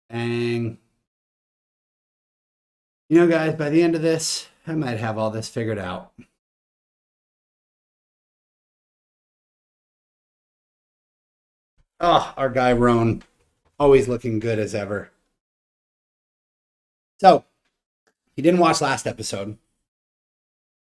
Dang. You know, guys, by the end of this, I might have all this figured out. Oh, our guy Roan, always looking good as ever. So, if you didn't watch last episode,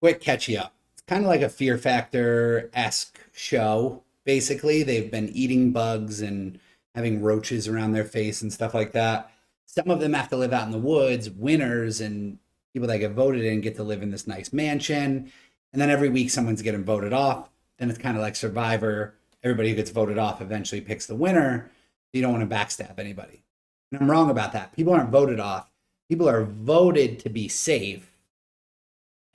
quick catch you up. It's kind of like a Fear Factor-esque show. Basically, they've been eating bugs and having roaches around their face and stuff like that. Some of them have to live out in the woods. Winners and people that get voted in get to live in this nice mansion. And then every week someone's getting voted off. Then it's kind of like Survivor. Everybody who gets voted off eventually picks the winner. You don't want to backstab anybody. And I'm wrong about that. People aren't voted off. People are voted to be safe.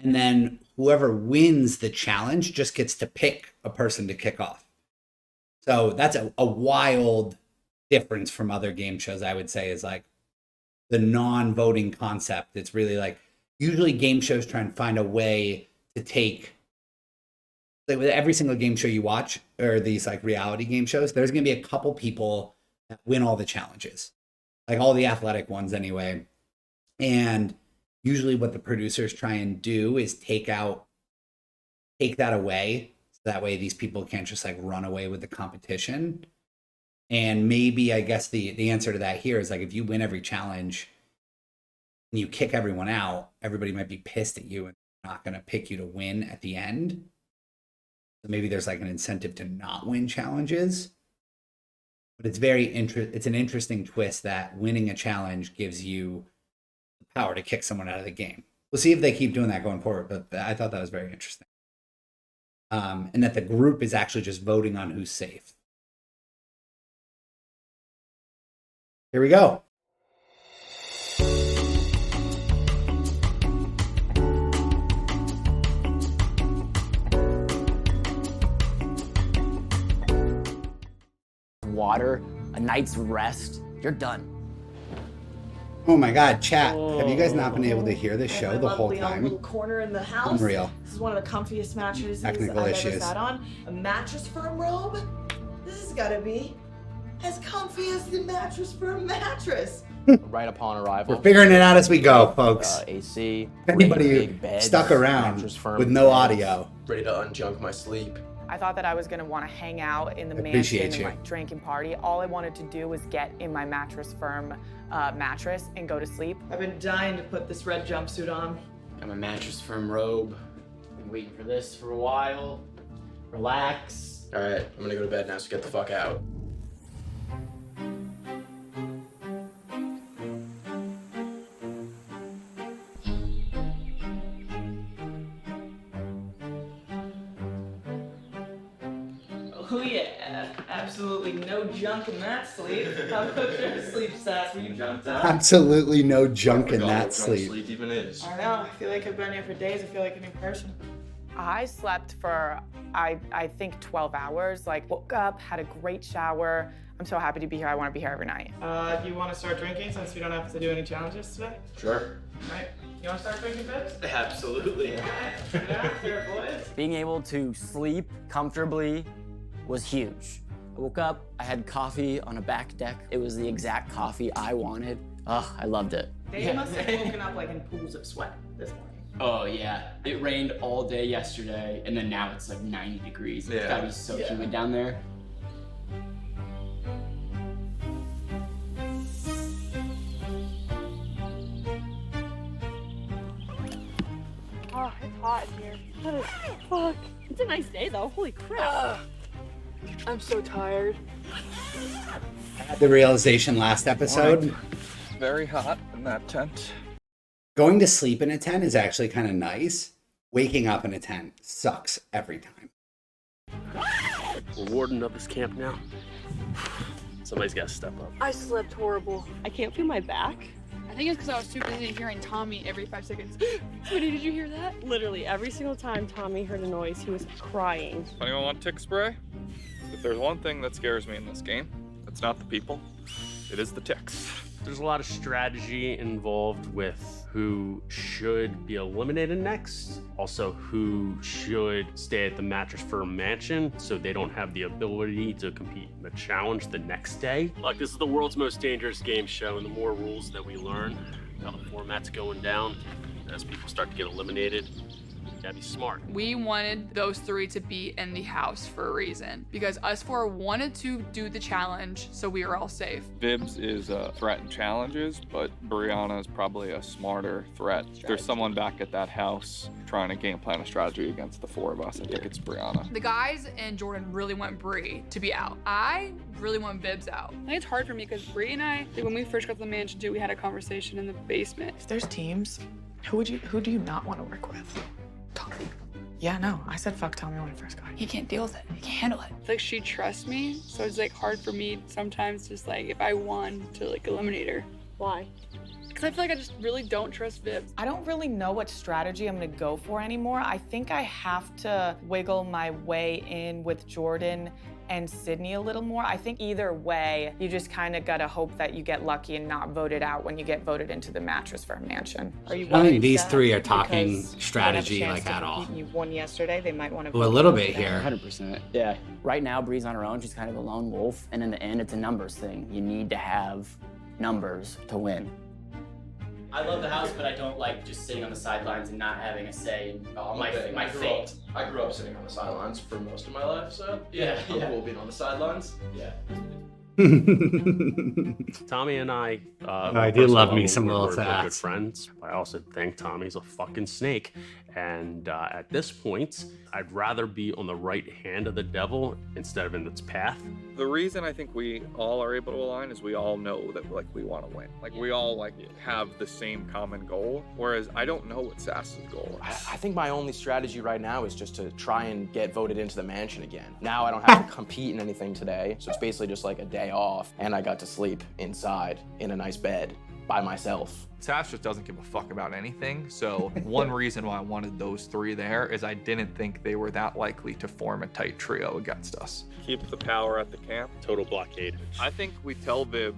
And then whoever wins the challenge just gets to pick a person to kick off. So that's a wild difference from other game shows, I would say, is like the non-voting concept. It's really like, usually game shows try and find a way to take, like with every single game show you watch, or these like reality game shows, there's going to be a couple people that win all the challenges, like all the athletic ones anyway. And usually what the producers try and do is take that away. So that way these people can't just like run away with the competition. And maybe, I guess the answer to that here is like, if you win every challenge and you kick everyone out, everybody might be pissed at you and not going to pick you to win at the end. So maybe there's like an incentive to not win challenges. But it's it's an interesting twist that winning a challenge gives you the power to kick someone out of the game. We'll see if they keep doing that going forward, but I thought that was very interesting. And that the group is actually just voting on who's safe. Here we go. Water, a night's rest, you're done. Oh my God, chat. Have you guys not been able to hear this show the whole time? Little corner in the house. Unreal. This is one of the comfiest mattresses Technical I've issues. ever sat on. A mattress firm robe. This has got to be as comfy as the mattress for a mattress. Right upon arrival. We're figuring it out as we go, folks. AC. Anybody big beds, stuck around mattress firm with no beds. audio. Ready to unjunk my sleep. I thought that I was gonna want to hang out in the Appreciate mansion you. and like drink and party. All I wanted to do was get in my mattress firm mattress and go to sleep. I've been dying to put this red jumpsuit on. Got my mattress firm robe. Been waiting for this for a while. Relax. All right, I'm gonna go to bed now, so get the fuck out. Oh yeah, absolutely no junk in that sleep. How about your sleep stats? Were you jumped up? Absolutely no junk in Forgot that what sleep. sleep even is. I know. I feel like I've been here for days. I feel like a new person. I slept for I think 12 hours. Like woke up, had a great shower. I'm so happy to be here. I want to be here every night. Do you want to start drinking since we don't have to do any challenges today? Sure. All right. You want to start drinking, Fitz? Absolutely. Get out there, boys. Being able to sleep comfortably was huge. I woke up, I had coffee on a back deck. It was the exact coffee I wanted. Ugh, I loved it. Dave must have woken up like in pools of sweat this morning. Oh yeah, it rained all day yesterday, and then now it's like 90 degrees. It's Yeah. gotta be so humid down there. Oh, it's hot in here. What is fuck? It's a nice day though. Holy crap. I'm so tired. I had the realization last episode. It's very hot in that tent. Going to sleep in a tent is actually kind of nice. Waking up in a tent sucks every time. We're warden of this camp now. Somebody's got to step up. I slept horrible. I can't feel my back. I think it's because I was too busy hearing Tommy every 5 seconds. Sweetie, did you hear that? Literally every single time Tommy heard a noise, he was crying. Anyone want tick spray? If there's one thing that scares me in this game, it's not the people, it is the ticks. There's a lot of strategy involved with who should be eliminated next. Also, who should stay at the Mattress Firm Mansion so they don't have the ability to compete in the challenge the next day. Look, this is the world's most dangerous game show, and the more rules that we learn, how the format's going down, as people start to get eliminated, you gotta be smart. We wanted those 3 to be in the house for a reason, because us 4 wanted to do the challenge so we were all safe. Vibs is a threat in challenges, but Brianna is probably a smarter threat. There's someone back at that house trying to game plan a strategy against the 4 of us. I think it's Brianna. The guys and Jordan really want Bree to be out. I really want Vibs out. I think it's hard for me because Bree and I, when we first got to the mansion too, we had a conversation in the basement. If there's teams, who do you not want to work with? Tommy. Yeah, no, I said fuck Tommy when I first got here. He can't deal with it. He can't handle it. It's like she trusts me, so it's like hard for me sometimes just like if I won to like eliminate her. Why? Because I feel like I just really don't trust Vibs. I don't really know what strategy I'm gonna go for anymore. I think I have to wiggle my way in with Jordan and Sydney a little more. I think either way, you just kind of gotta hope that you get lucky and not voted out when you get voted into the Mattress Firm Mansion. Are you I don't think worried these that 3 are talking because strategy they have a chance like to at all. compete and you won yesterday, they might want to Well, a little bit here. 100%. Yeah. Right now, Bree's on her own. She's kind of a lone wolf. And in the end, it's a numbers thing. You need to have numbers to win. I love the house, but I don't like just sitting on the sidelines and not having a say in my fate. I grew up sitting on the sidelines for most of my life, so Yeah, I'm yeah. cool being on the sidelines. Yeah. Tommy and I, I do love me some little we're good sass. friends. I also think Tommy's a fucking snake. And at this point, I'd rather be on the right hand of the devil instead of in its path. The reason I think we all are able to align is we all know that like we want to win. Like we all like have the same common goal. Whereas I don't know what Sass's goal is. I think my only strategy right now is just to try and get voted into the mansion again. Now I don't have to compete in anything today, so it's basically just like a day off, and I got to sleep inside in a nice bed by myself. Sass just doesn't give a fuck about anything, so one reason why I wanted those 3 there is I didn't think they were that likely to form a tight trio against us. Keep the power at the camp. Total blockade. I think we tell Vibs,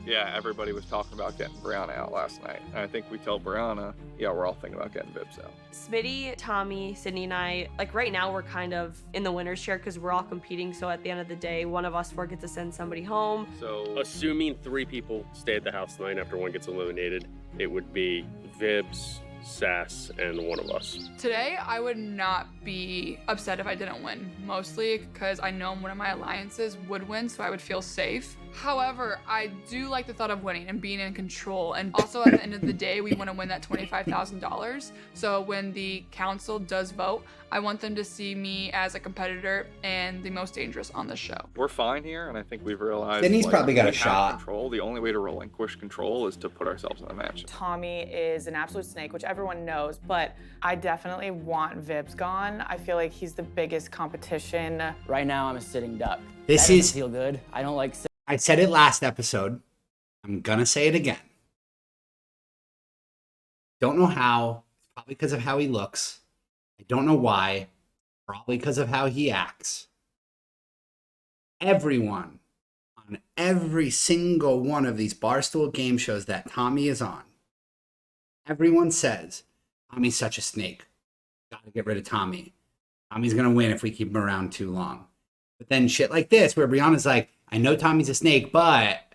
yeah, everybody was talking about getting Brianna out last night. And I think we tell Brianna, yeah, we're all thinking about getting Vibs out. Smitty, Tommy, Sydney, and I, like right now we're kind of in the winner's share because we're all competing. So at the end of the day, one of us 4 gets to send somebody home. So Assuming 3 people stay at the house tonight after one gets eliminated, it would be Vibs, Sass, and one of us. Today, I would not be upset if I didn't win, mostly because I know one of my alliances would win, so I would feel safe. However, I do like the thought of winning and being in control. And also at the end of the day, we want to win that $25,000. So when the council does vote, I want them to see me as a competitor and the most dangerous on the show. we're fine here, and I think we've realized Sydney's probably got we a have shot. Control. The only way to relinquish control is to put ourselves in the mansion. Tommy is an absolute snake, which everyone knows, but I definitely want Vibs gone. I feel like he's the biggest competition. Right now, I'm a sitting duck. This That doesn't is- feel good. I don't like I said it last episode. I'm gonna say it again. Don't know how. It's probably because of how he looks. I don't know why. Probably because of how he acts. Everyone on every single one of these Barstool game shows that Tommy is on, everyone says, Tommy's such a snake. Gotta get rid of Tommy. Tommy's gonna win if we keep him around too long. But then shit like this, where Brianna's like, I know Tommy's a snake, but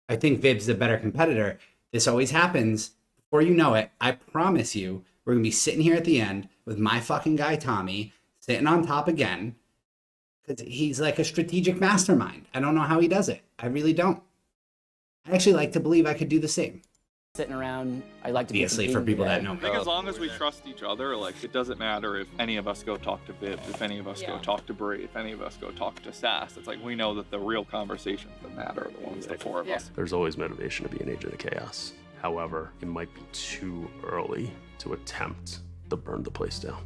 I think Vibs is a better competitor. This always happens. Before you know it, I promise you, we're going to be sitting here at the end with my fucking guy Tommy, sitting on top again, because he's like a strategic mastermind. I don't know how he does it. I really don't. I actually like to believe I could do the same. sitting around. I like to be Obviously, for people that know I me. think as long as we trust each other, like it doesn't matter if any of us go talk to Vibs, if any of us go talk to Bree, if any of us go talk to Sass. It's like we know that the real conversations that matter are the ones, the 4 of us. There's always motivation to be an agent of chaos. However, it might be too early to attempt to burn the place down.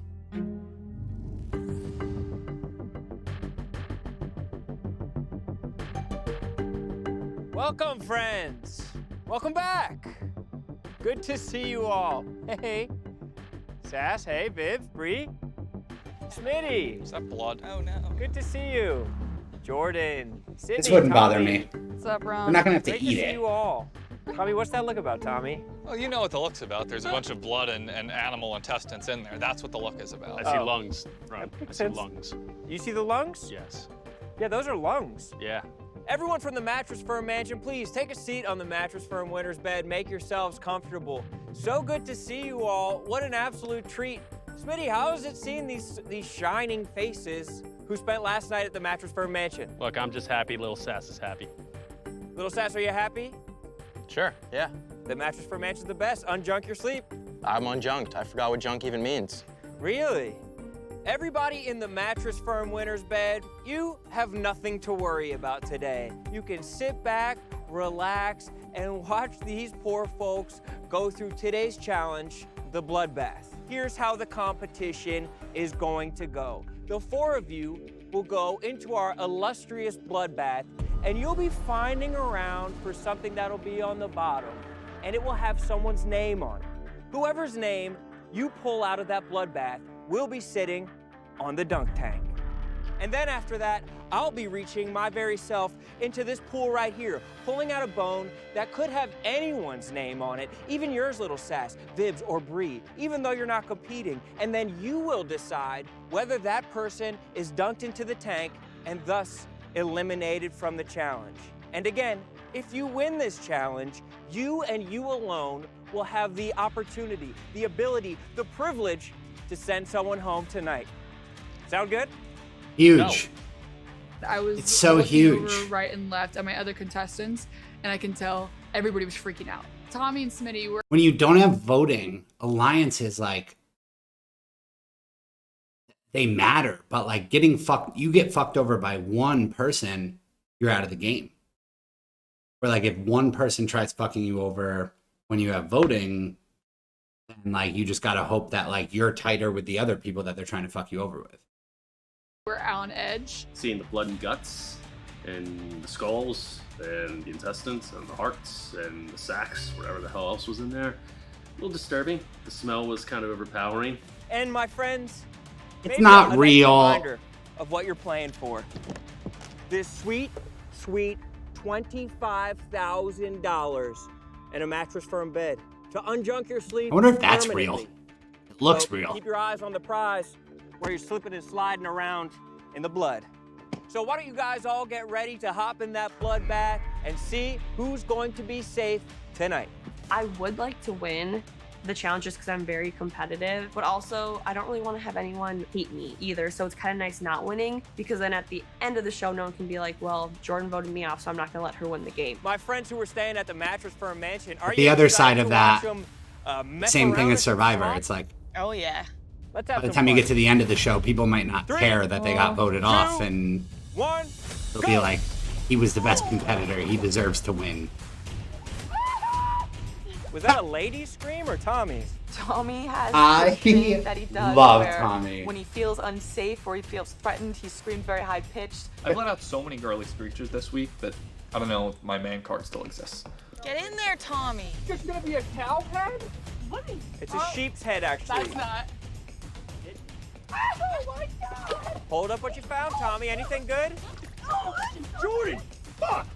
Welcome, friends. Welcome back. Good to see you all. Hey, Sass. Hey, Viv, Bree, Smitty. Is that blood? Oh no. Good to see you. Jordan, Sydney, This wouldn't bother Tommy. me. What's up, Ron? We're not gonna have to Great eat see it. you all. Tommy, what's that look about, Tommy? Well, you know what the look's about. There's a bunch of blood and animal intestines in there. That's what the look is about. I see lungs, Ron. I see lungs. You see the lungs? Yes. Yeah, those are lungs. Yeah. Everyone from the Mattress Firm Mansion, please take a seat on the Mattress Firm winner's bed. Make yourselves comfortable. So good to see you all. What an absolute treat. Smitty, how is it seeing these shining faces who spent last night at the Mattress Firm Mansion? Look, I'm just happy Little Sass is happy. Little Sass, are you happy? Sure, yeah. The Mattress Firm Mansion's the best. Unjunk your sleep. I'm unjunked. I forgot what junk even means. Really? Everybody in the Mattress Firm winner's bed, you have nothing to worry about today. You can sit back, relax, and watch these poor folks go through today's challenge, the bloodbath. Here's how the competition is going to go. The four of you will go into our illustrious bloodbath, and you'll be finding around for something that'll be on the bottom, and it will have someone's name on it. Whoever's name you pull out of that bloodbath will be sitting on the dunk tank. And then after that, I'll be reaching my very self into this pool right here, pulling out a bone that could have anyone's name on it, even yours, Little Sass, Vibs, or Bree, even though you're not competing. And then you will decide whether that person is dunked into the tank and thus eliminated from the challenge. And again, if you win this challenge, you and you alone will have the opportunity, the ability, the privilege to send someone home tonight. Sound good? Huge. I was It's so looking huge. over right and left at my other contestants, and I can tell everybody was freaking out. Tommy and Smitty were. When you don't have voting, alliances like they matter, but like getting fucked, you get fucked over by one person, you're out of the game. Or like if one person tries fucking you over when you have voting, then like you just gotta hope that like you're tighter with the other people that they're trying to fuck you over with. We're on edge. Seeing the blood and guts and the skulls and the intestines and the hearts and the sacks, whatever the hell else was in there. A little disturbing. The smell was kind of overpowering. And my friends, It's maybe not a nice real. reminder of what you're playing for. This sweet, sweet $25,000 and a Mattress Firm bed to unjunk your sleep. I wonder if that's real. permanently. It looks So real. Keep your eyes on the prize where you're slipping and sliding around in the blood. So why don't you guys all get ready to hop in that blood bath and see who's going to be safe tonight. I would like to win the challenge just because I'm very competitive, but also I don't really want to have anyone hate me either. So it's kind of nice not winning, because then at the end of the show, no one can be like, well, Jordan voted me off, so I'm not going to let her win the game. My friends who were staying at the Mattress Firm Mansion, are The you other excited side of to that, watch them, mess same thing around as at the Survivor. swamp? It's like Oh, yeah. Let's by have the some time you fun. get to the end of the show, people might not care that they got voted off, and 1, they'll be like, he was the best competitor. He deserves to win. Was that a lady scream or Tommy's? Tommy has I this thing that he does love where Tommy. when he feels unsafe or he feels threatened, he screams very high pitched. I've let out so many girly screeches this week that I don't know if my man card still exists. Get in there, Tommy. It's gonna be a cow head? What? It's a sheep's head, actually. That's not. Oh my God! Hold up what you found, Tommy. Anything good? Jordan! Fuck!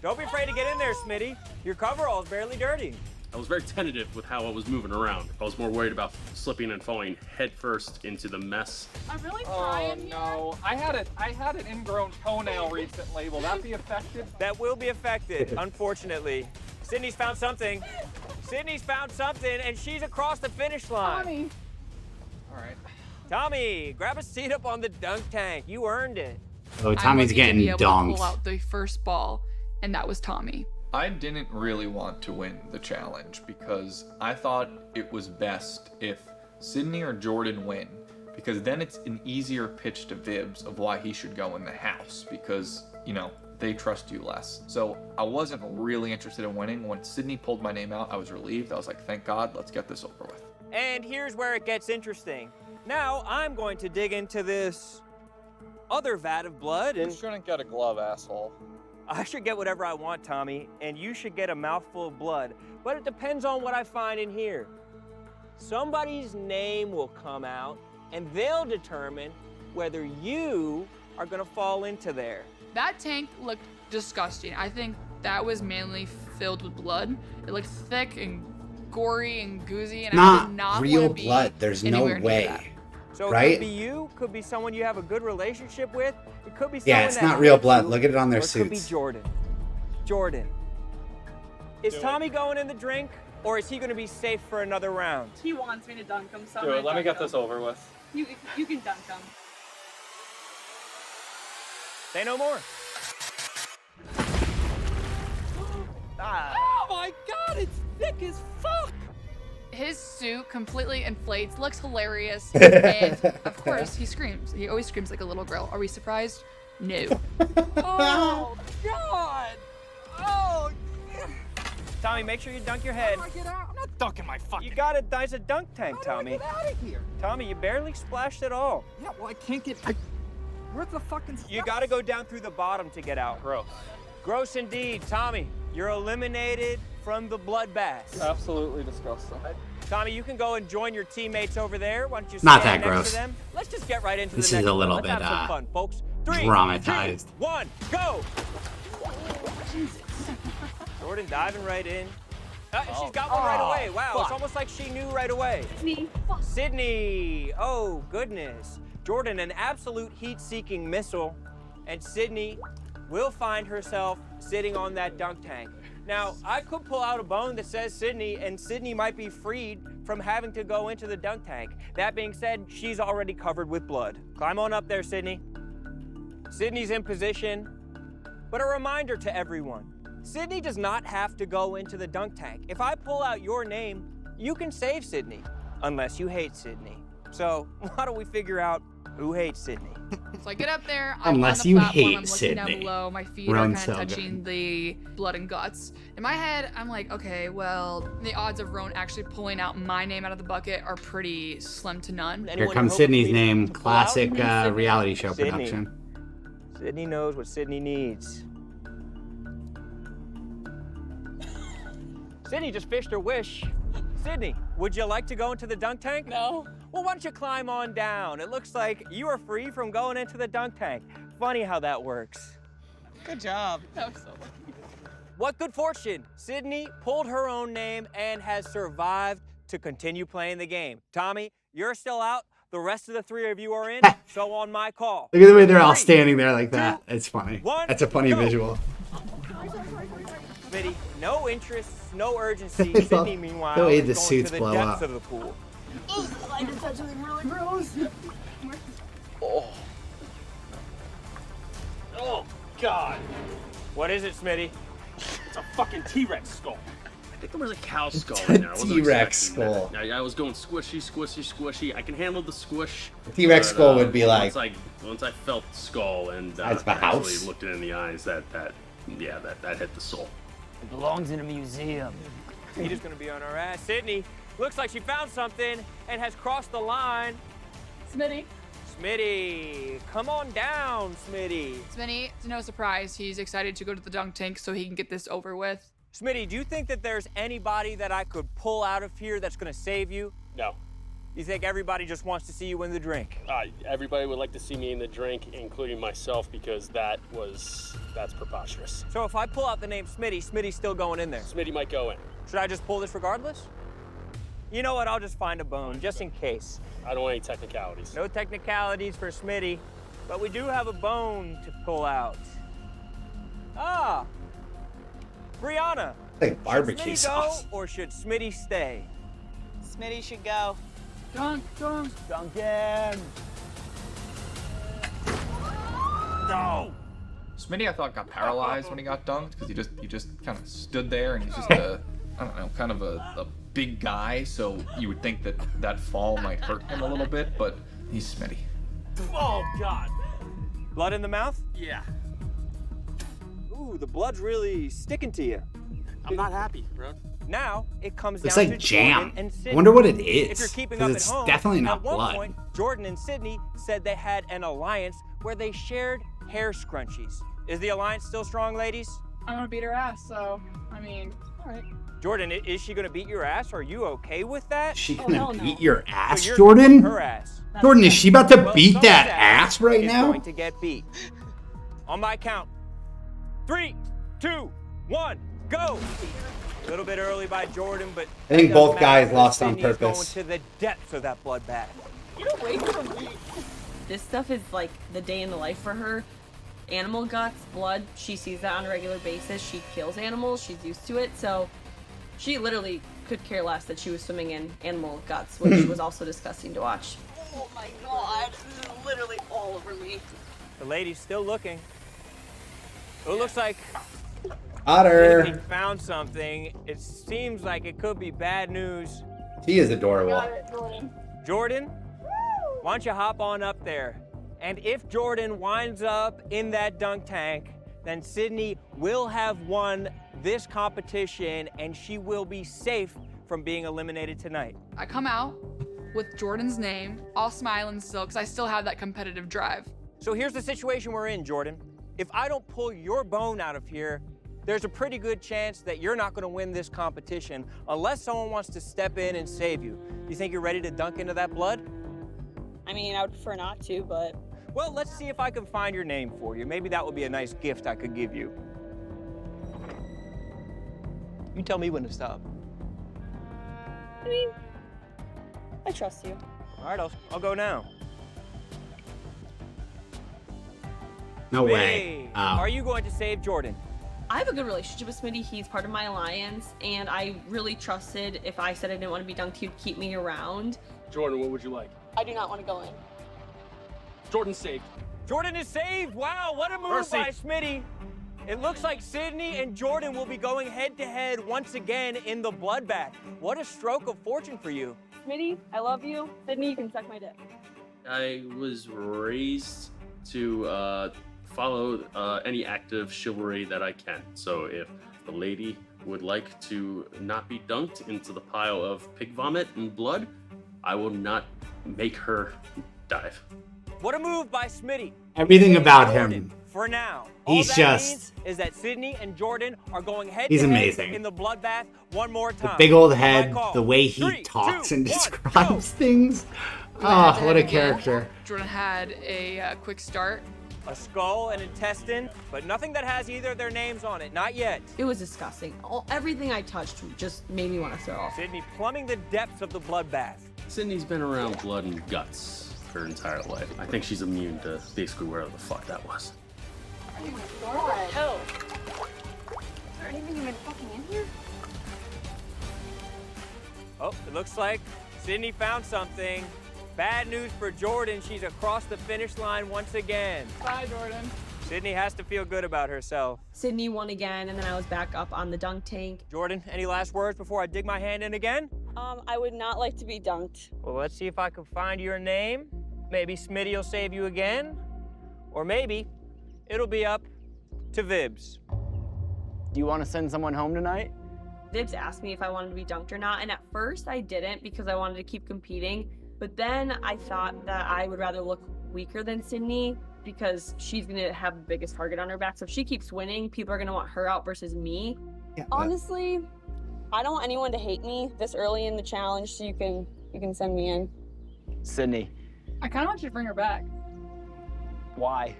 Don't be afraid to get in there, Smitty. Your coverall's barely dirty. I was very tentative with how I was moving around. I was more worried about slipping and falling headfirst into the mess. I'm really Oh trying no! I had an ingrown toenail recently. Will that be affected? That will be affected, unfortunately. Sydney's found something. Sydney's found something, and she's across the finish line. Tommy. All right. Tommy, grab a seat up on the dunk tank. You earned it. Oh, I'm Tommy's lucky getting to be able to donked. pull out the first ball, and that was Tommy. I didn't really want to win the challenge because I thought it was best if Sydney or Jordan win, because then it's an easier pitch to Vibs of why he should go in the house, because, you know, they trust you less. So I wasn't really interested in winning. When Sydney pulled my name out, I was relieved. I was like, thank God, let's get this over with. And here's where it gets interesting. Now I'm going to dig into this other vat of blood, and You shouldn't get a glove, asshole. I should get whatever I want, Tommy, and you should get a mouthful of blood. But it depends on what I find in here. Somebody's name will come out, and they'll determine whether you are gonna fall into there. That tank looked disgusting. I think that was mainly filled with blood. It looked thick and gory and goozy, and I did not real wanna be blood. There's no anywhere near that. way. So it Right? could be you, could be someone you have a good relationship with. It could be someone Yeah, it's that not real hates blood. you, Look at it on their or it could be suits. Jordan. Jordan. Is Tommy going in the drink, or is he going to be safe for another round? He wants me to dunk him, so Do it. Let me get this over with. You can dunk him. Say no more. Oh my god, it's thick as fuck! His suit completely inflates, looks hilarious, and of course he screams. He always screams like a little girl. Are we surprised? No. Oh god! Oh! Tommy, make sure you dunk your head. How do I get out? I'm not dunking my fucking. You got it. There's a dunk tank, How do I Tommy. get out of here? Tommy, you barely splashed at all. Yeah, well I can't get. Where's the fucking? You got to go down through the bottom to get out. Gross. Gross indeed, Tommy. You're eliminated from the bloodbath. Absolutely disgusting. Tommy, you can go and join your teammates over there. Why don't you Not stand that next gross. to them? Let's just get right into This the is next a little one. Let's bit, have some fun, folks. 3, dramatized. 2, 1, go! Jordan diving right in. She's got one right away. Wow, it's almost like she knew right away. Sydney. Oh, goodness. Jordan, an absolute heat-seeking missile. And Sydney will find herself sitting on that dunk tank. Now, I could pull out a bone that says Sydney, and Sydney might be freed from having to go into the dunk tank. That being said, she's already covered with blood. Climb on up there, Sydney. Sydney's in position. But a reminder to everyone, Sydney does not have to go into the dunk tank. If I pull out your name, you can save Sydney, unless you hate Sydney. So why don't we figure out who hates Sydney? So I get up there, I'm Unless on the you platform, hate I'm looking Sydney. down below, my feet Run are kind so of good. touching the blood and guts. In my head, I'm like, okay, well, the odds of Roan actually pulling out my name out of the bucket are pretty slim to none. Here comes Sydney's name. Classic reality show Sydney. production. Sydney knows what Sydney needs. Sydney just fished her wish. Sydney, would you like to go into the dunk tank? No. Well, why don't you climb on down? It looks like you are free from going into the dunk tank. Funny how that works. Good job. That was so lucky. What good fortune. Sydney pulled her own name and has survived to continue playing the game. Tommy, you're still out. The rest of the 3 of you are in, so on my call. Look at the way they're all standing there like that. It's funny. 1, That's a funny go. visual. Smitty, no interest, no urgency. I love Sydney, meanwhile, the way is the going suits to the blow depths up. of the pool. I just said something really gross. Oh, God. What is it, Smitty? It's a fucking T-Rex skull. I think there was a cow skull a in there. I wasn't T-Rex expecting skull. that. I was going squishy, squishy, squishy. I can handle the squish. The T-Rex but, skull would be like- Once I felt skull and That's the actually house. looked it in the eyes, that hit the soul. It belongs in a museum. Peter's gonna be on her ass. Sydney, looks like she found something and has crossed the line. Smitty. Smitty, come on down, Smitty. Smitty, it's no surprise, he's excited to go to the dunk tank so he can get this over with. Smitty, do you think that there's anybody that I could pull out of here that's gonna save you? No. You think everybody just wants to see you win the drink? Everybody would like to see me in the drink, including myself, because that's preposterous. So if I pull out the name Smitty, Smitty's still going in there. Smitty might go in. Should I just pull this regardless? You know what, I'll just find a bone, just in case. I don't want any technicalities. No technicalities for Smitty, but we do have a bone to pull out. Ah, Brianna. Like barbecue should Smitty sauce. go or should Smitty stay? Smitty should go. Dunk. Dunk him. No. Smitty, I thought, got paralyzed when he got dunked because he just kind of stood there and he's just a, I don't know, kind of a big guy. So you would think that fall might hurt him a little bit, but he's Smitty. Oh, God. Blood in the mouth? Yeah. Ooh, the blood's really sticking to you. I'm not happy, bro. Now it comes Looks down like to jam. Jordan and Sydney. I wonder what it If is, you're keeping 'cause up it's at home, definitely not at one blood. point, Jordan and Sydney said they had an alliance where they shared hair scrunchies. Is the alliance still strong, ladies? I'm gonna beat her ass, so, I mean, alright. Jordan, is she gonna beat your ass? Are you okay with that? Is she Oh, gonna hell no. beat your ass, So you're Jordan? beating her ass. Jordan, is she about to Well, beat someone's that ass right is now? going to get beat. On my count. 3, 2, 1, go! A little bit early by Jordan, but I think that both doesn't guys matter lost because on Sydney is purpose. Going to the depths of that bloodbath. Get away from me. This stuff is like the day in the life for her. Animal guts, blood, she sees that on a regular basis. She kills animals, she's used to it, so she literally could care less that she was swimming in animal guts, which was also disgusting to watch. Oh my god. This is literally all over me. The lady's still looking. It looks like Otter. Sydney found something. It seems like it could be bad news. He is adorable. Got it, Jordan. Jordan, why don't you hop on up there? And if Jordan winds up in that dunk tank, then Sydney will have won this competition and she will be safe from being eliminated tonight. I come out with Jordan's name, all smiling still, because I still have that competitive drive. So here's the situation we're in, Jordan. If I don't pull your bone out of here, there's a pretty good chance that you're not going to win this competition unless someone wants to step in and save you. Do you think you're ready to dunk into that blood? I mean, I would prefer not to, but... Well, let's see if I can find your name for you. Maybe that would be a nice gift I could give you. You tell me when to stop. I mean, I trust you. All right, I'll go now. No way. Hey, Oh. Are you going to save Jordan? I have a good relationship with Smitty. He's part of my alliance, and I really trusted if I said I didn't want to be dunked, he'd keep me around. Jordan, what would you like? I do not want to go in. Jordan saved. Jordan is saved. Wow, what a move Mercy. by Smitty. It looks like Sydney and Jordan will be going head-to-head once again in the bloodbath. What a stroke of fortune for you. Smitty, I love you. Sydney, you can suck my dick. I was raised to follow any act of chivalry that I can. So if the lady would like to not be dunked into the pile of pig vomit and blood, I will not make her dive. What a move by Smitty. Everything about Jordan, him. For now. He's all that just- means is that Sydney and Jordan are going head He's to head amazing. in the bloodbath one more The time. big old My head, call. the way he 3, talks 2, and 1, describes things. We Oh, had what a to have character. Jordan had a quick start. A skull, an intestine, but nothing that has either of their names on it. Not yet. It was disgusting. Everything I touched just made me want to throw up. Sydney plumbing the depths of the bloodbath. Sydney's been around blood and guts her entire life. I think she's immune to basically wherever the fuck that was. Oh my god. Hell. Is there anything even fucking in here? Oh, it looks like Sydney found something. Bad news for Jordan. She's across the finish line once again. Bye, Jordan. Sydney has to feel good about herself. Sydney won again, and then I was back up on the dunk tank. Jordan, any last words before I dig my hand in again? I would not like to be dunked. Well, let's see if I can find your name. Maybe Smitty will save you again. Or maybe it'll be up to Vibs. Do you want to send someone home tonight? Vibs asked me if I wanted to be dunked or not, and at first I didn't because I wanted to keep competing. But then I thought that I would rather look weaker than Sydney because she's gonna have the biggest target on her back. So if she keeps winning, people are gonna want her out versus me. Yeah, Honestly, I don't want anyone to hate me this early in the challenge, so you can send me in. Sydney. I kind of want you to bring her back. Why?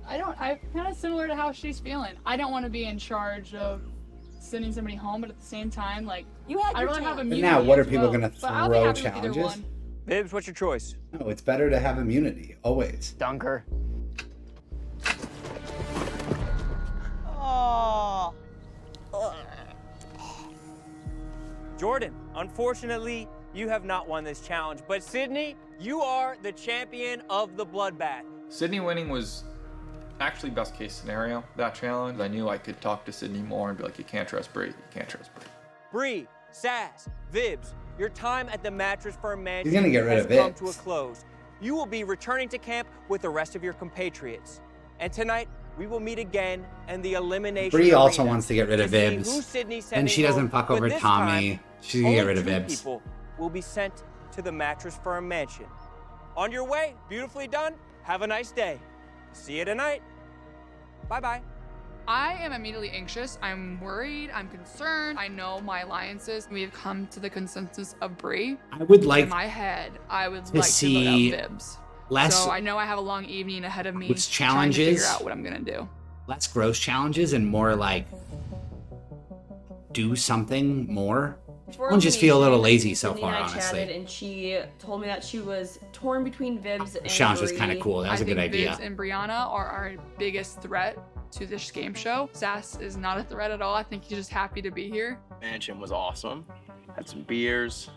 I'm kind of similar to how she's feeling. I don't want to be in charge of sending somebody home, but at the same time, like, You had I your really have chance. But immunity. now, what are as people well, gonna but I'll be throw happy with either challenges? one. Vibs, what's your choice? No, it's better to have immunity, always. Dunker. Oh. Jordan, unfortunately, you have not won this challenge. But Sydney, you are the champion of the bloodbath. Sydney winning was actually best case scenario, that challenge. I knew I could talk to Sydney more and be like, you can't trust Bree, you can't trust Bree. Bree, Sass, Vibs, your time at the Mattress Firm Mansion He's gonna get rid has of come to a Vibs. close. You will be returning to camp with the rest of your compatriots. And tonight, we will meet again in the elimination Bree also arena wants to get rid of see Vibs. who Sydney's And sending she doesn't home, fuck but over this Tommy. time, She's gonna get only rid of 2 Vibs. people will be sent to the Mattress Firm Mansion. On your way, beautifully done. Have a nice day. See you tonight. Bye-bye. I am immediately anxious. I'm worried. I'm concerned. I know my alliances. We have come to the consensus of Bree. I would like in my head, I would to like see to vote out Vibs. less- So I know I have a long evening ahead of me. Which trying to challenges figure out what I'm gonna do. less gross challenges and more like do something more. I just feel a little lazy so Sydney far, and I honestly. chatted, and she told me that she was torn between Vibs and Challenge was Bree. kind of cool. That was a good idea. Viz and Brianna are our biggest threat to this game show. Sass is not a threat at all. I think he's just happy to be here. Mansion was awesome. Had some beers,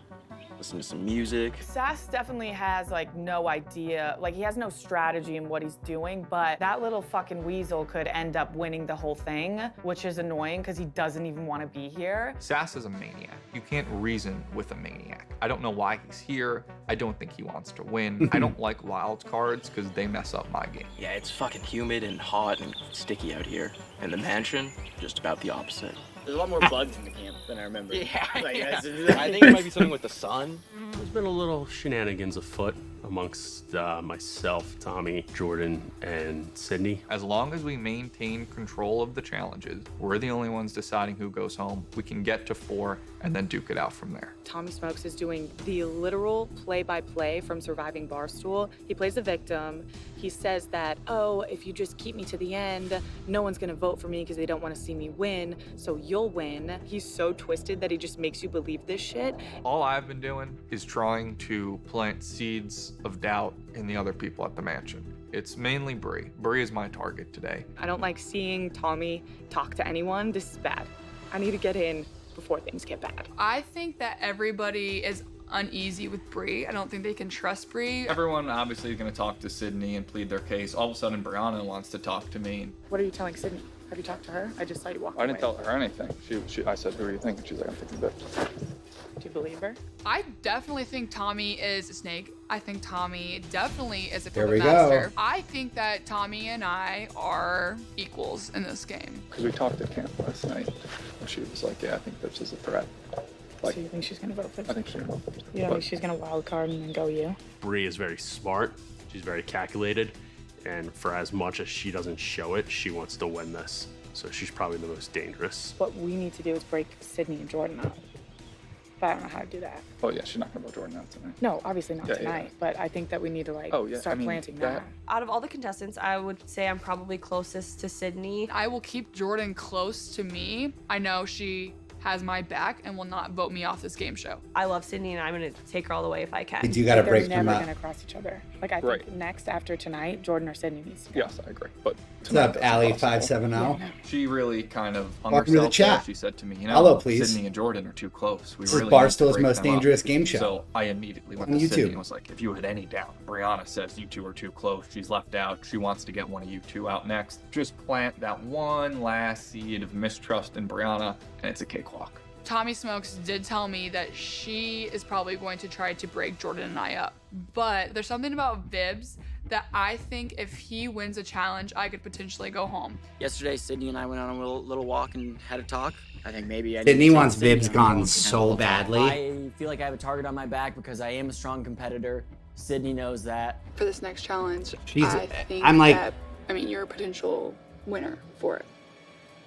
listened to some music. Sass definitely has like no idea, like he has no strategy in what he's doing, but that little fucking weasel could end up winning the whole thing, which is annoying because he doesn't even want to be here. Sass is a maniac. You can't reason with a maniac. I don't know why he's here. I don't think he wants to win. I don't like wild cards because they mess up my game. Yeah, it's fucking humid and hot and sticky out here. And the mansion, just about the opposite. There's a lot more bugs in the camp than I remember. Yeah, Like, yeah. that's- I think it might be something with the sun. There's been a little shenanigans afoot amongst myself, Tommy, Jordan, and Sydney. As long as we maintain control of the challenges, we're the only ones deciding who goes home. We can get to 4 and then duke it out from there. Tommy Smokes is doing the literal play-by-play from Surviving Barstool. He plays the victim. He says that, oh, if you just keep me to the end, no one's gonna vote for me because they don't want to see me win, so you'll win. He's so twisted that he just makes you believe this shit. All I've been doing is trying to plant seeds of doubt in the other people at the mansion. It's mainly Bree. Bree is my target today. I don't like seeing Tommy talk to anyone. This is bad. I need to get in before things get bad. I think that everybody is uneasy with Bree. I don't think they can trust Bree. Everyone obviously is going to talk to Sydney and plead their case. All of a sudden, Brianna wants to talk to me. What are you telling Sydney? Have you talked to her? I just saw you walk away. I didn't tell her anything. I said, who are you thinking? She's like, I'm thinking Viv. Do you believe her? I definitely think Tommy is a snake. I think Tommy definitely is a There puppet we go. master. I think that Tommy and I are equals in this game. Because we talked at camp last night. And she was like, yeah, I think Viv is a threat. Like, So you think she's gonna vote for I think she will. You don't think she's gonna wild card and then go you? Bree is very smart. She's very calculated. And for as much as she doesn't show it, she wants to win this. So she's probably the most dangerous. What we need to do is break Sydney and Jordan up. But I don't know how to do that. Oh, yeah, she's not going to vote Jordan out tonight. No, obviously not Yeah, yeah. tonight. But I think that we need to like Oh, yeah, start I mean, planting that- that. Out of all the contestants, I would say I'm probably closest to Sydney. I will keep Jordan close to me. I know she has my back and will not vote me off this game show. I love Sydney, and I'm gonna take her all the way if I can. You gotta They're break them never up. gonna cross each other. Like I think Right. next after tonight, Jordan or Sydney needs to go. Yes, I agree. But What's up, Allie570? She really kind of hung Welcome to the herself there. chat. She said to me, you know, Hello, please. Sydney and Jordan are too close. We This is really need to Barstool's break most them up." dangerous game show. So I immediately went On to Sydney YouTube. and was like, if you had any doubt, Brianna says you two are too close. She's left out. She wants to get one of you two out next. Just plant that one last seed of mistrust in Brianna, and it's a cakewalk. Tommy Smokes did tell me that she is probably going to try to break Jordan and I up. But there's something about Vibs that I think if he wins a challenge, I could potentially go home. Yesterday, Sydney and I went on a little walk and had a talk. I think maybe I Sydney need to wants take Sydney Vibs on a gone walk and have a so little talk. badly. I feel like I have a target on my back because I am a strong competitor. Sydney knows that. For this next challenge, She's- I think I'm like- that, I mean, you're a potential winner for it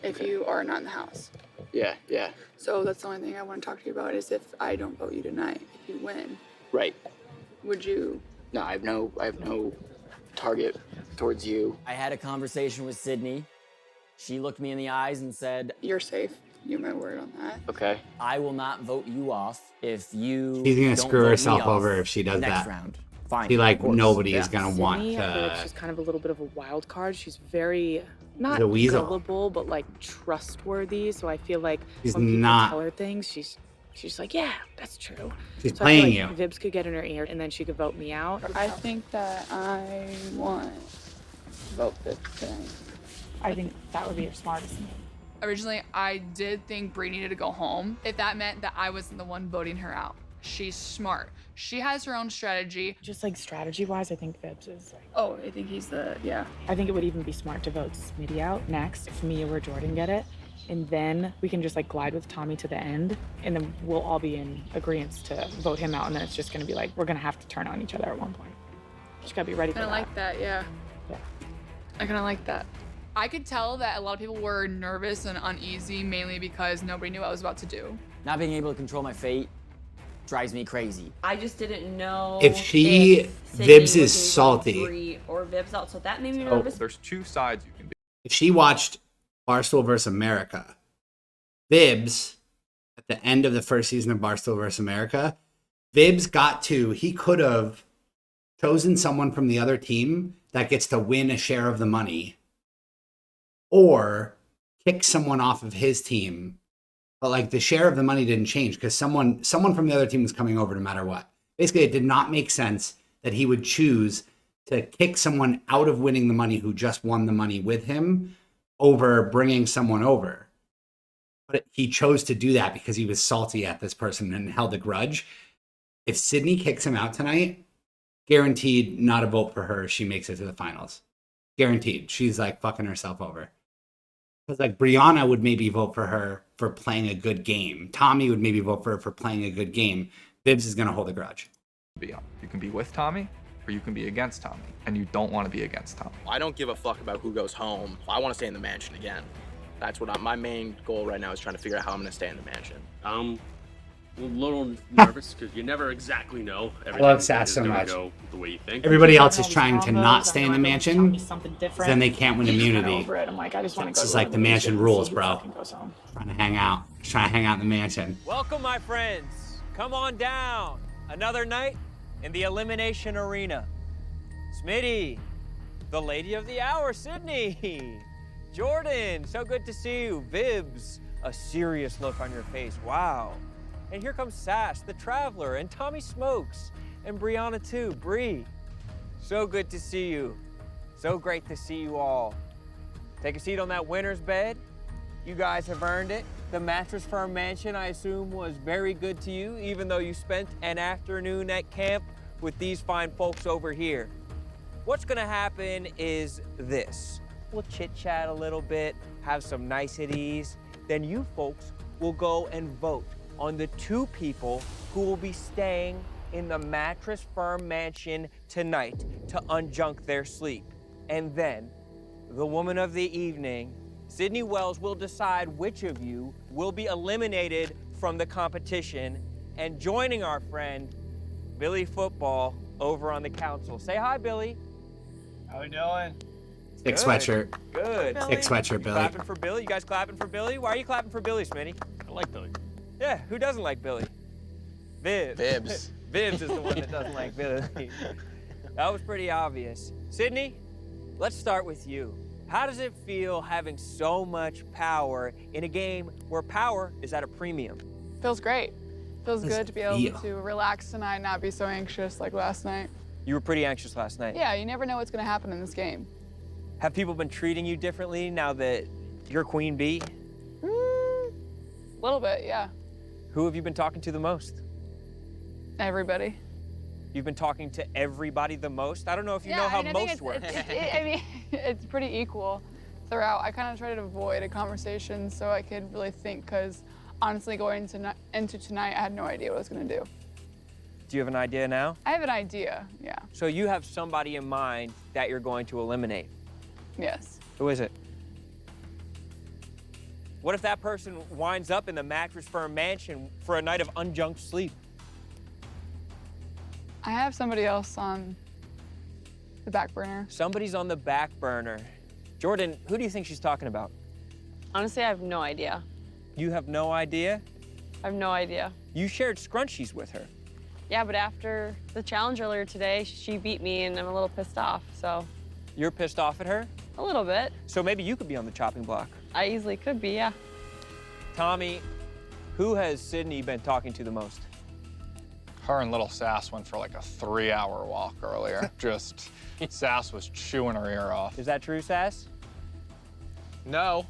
if you are not in the house. Yeah, yeah. So that's the only thing I want to talk to you about is if I don't vote you tonight, if you win, Right. would you? No, I have no target towards you. I had a conversation with Sydney. She looked me in the eyes and said, You're safe. You have my word on that. okay, I will not vote you off if you She's gonna don't screw vote me herself off over if she does next that. round. Fine. She like of course. nobody is Yeah. gonna want Sydney, I feel like to. she's kind of a little bit of a wild card. She's very not She's a weasel. gullible, but like trustworthy. So I feel like She's when people not- tell her things, she's just like, yeah, that's true. She's So I feel playing like you. Vibs could get in her ear, and then she could vote me out. I think that I want vote this tonight. I think that would be your smartest move. Originally, I did think Bree needed to go home if that meant that I wasn't the one voting her out. She's smart. She has her own strategy. Just like strategy-wise, I think Vibs is like. Oh, I think he's the, yeah. I think it would even be smart to vote Smitty out next if me or Jordan get it. And then we can just like glide with Tommy to the end. And then we'll all be in agreement to vote him out. And then it's just gonna be like, we're gonna have to turn on each other at one point. Just gotta be ready for I that. like that, yeah. Yeah. I kind of like that. I could tell that a lot of people were nervous and uneasy, mainly because nobody knew what I was about to do. Not being able to control my fate drives me crazy. I just didn't know If she- Sydney Vibs was is gonna salty. vote Bree or Vibs out, so that made me Oh, nervous. there's two sides you can be. if she watched Barstool vs. America, Bibbs, at the end of the first season of Barstool vs. America, Bibbs he could have chosen someone from the other team that gets to win a share of the money, or kick someone off of his team. But like the share of the money didn't change because someone from the other team was coming over no matter what. Basically, it did not make sense that he would choose to kick someone out of winning the money who just won the money with him over bringing someone over. But he chose to do that because he was salty at this person and held a grudge. If Sydney kicks him out tonight, guaranteed not a vote for her if she makes it to the finals. Guaranteed. She's like fucking herself over. Because like Brianna would maybe vote for her for playing a good game. Tommy would maybe vote for her for playing a good game. Bibbs is going to hold a grudge. You can be with Tommy or you can be against Tommy, and you don't want to be against Tommy. I don't give a fuck about who goes home. I want to stay in the mansion again. That's what my main goal right now is trying to figure out how I'm going to stay in the mansion. I'm a little nervous because you never exactly know. I love Sass so much. Go the way you think. Everybody else is trying to not stay in the mansion, different. then they can't win immunity. Over it. I'm like, I just want to go. This is like the mansion rules, bro. Trying to hang out in the mansion. Welcome, my friends. Come on down. Another night in the elimination arena. Smitty, the lady of the hour, Sydney. Jordan, so good to see you. Bibbs, a serious look on your face. Wow. And here comes Sass, the traveler, and Tommy Smokes, and Brianna too. Bree, so good to see you. So great to see you all. Take a seat on that winner's bed. You guys have earned it. The Mattress Firm Mansion, I assume, was very good to you, even though you spent an afternoon at camp with these fine folks over here. What's gonna happen is this. We'll chit-chat a little bit, have some niceties, then you folks will go and vote on the 2 people who will be staying in the Mattress Firm Mansion tonight to unjunk their sleep. And then, the woman of the evening, Sydney Wells, will decide which of you will be eliminated from the competition, and joining our friend, Billy Football, over on the council. Say hi, Billy. How we doing? Thick sweatshirt. Good. Thick sweatshirt, Billy. Clapping for Billy? You guys clapping for Billy? Why are you clapping for Billy, Smitty? I like Billy. Yeah, who doesn't like Billy? Bibbs. Bibbs is the one that doesn't like Billy. That was pretty obvious. Sydney, let's start with you. How does it feel having so much power in a game where power is at a premium? Feels great. Feels Does good to be it able feel? to relax tonight, not be so anxious like last night. You were pretty anxious last night. Yeah, you never know what's going to happen in this game. Have people been treating you differently now that you're Queen Bee? A little bit, yeah. Who have you been talking to the most? Everybody. You've been talking to everybody the most? I don't know if you know how most works. I mean, it's pretty equal throughout. I kind of try to avoid a conversation so I could really think, because honestly, going into tonight, I had no idea what I was going to do. Do you have an idea now? I have an idea, yeah. So you have somebody in mind that you're going to eliminate. Yes. Who is it? What if that person winds up in the Mattress Firm Mansion for a night of unjunked sleep? I have somebody else on the back burner. Somebody's on the back burner. Jordan, who do you think she's talking about? Honestly, I have no idea. You have no idea? I have no idea. You shared scrunchies with her. Yeah, but after the challenge earlier today, she beat me and I'm a little pissed off, so. You're pissed off at her? A little bit. So maybe you could be on the chopping block. I easily could be, yeah. Tommy, who has Sydney been talking to the most? Her and little Sass went for like a 3-hour walk earlier. Just, Sass was chewing her ear off. Is that true, Sass? No.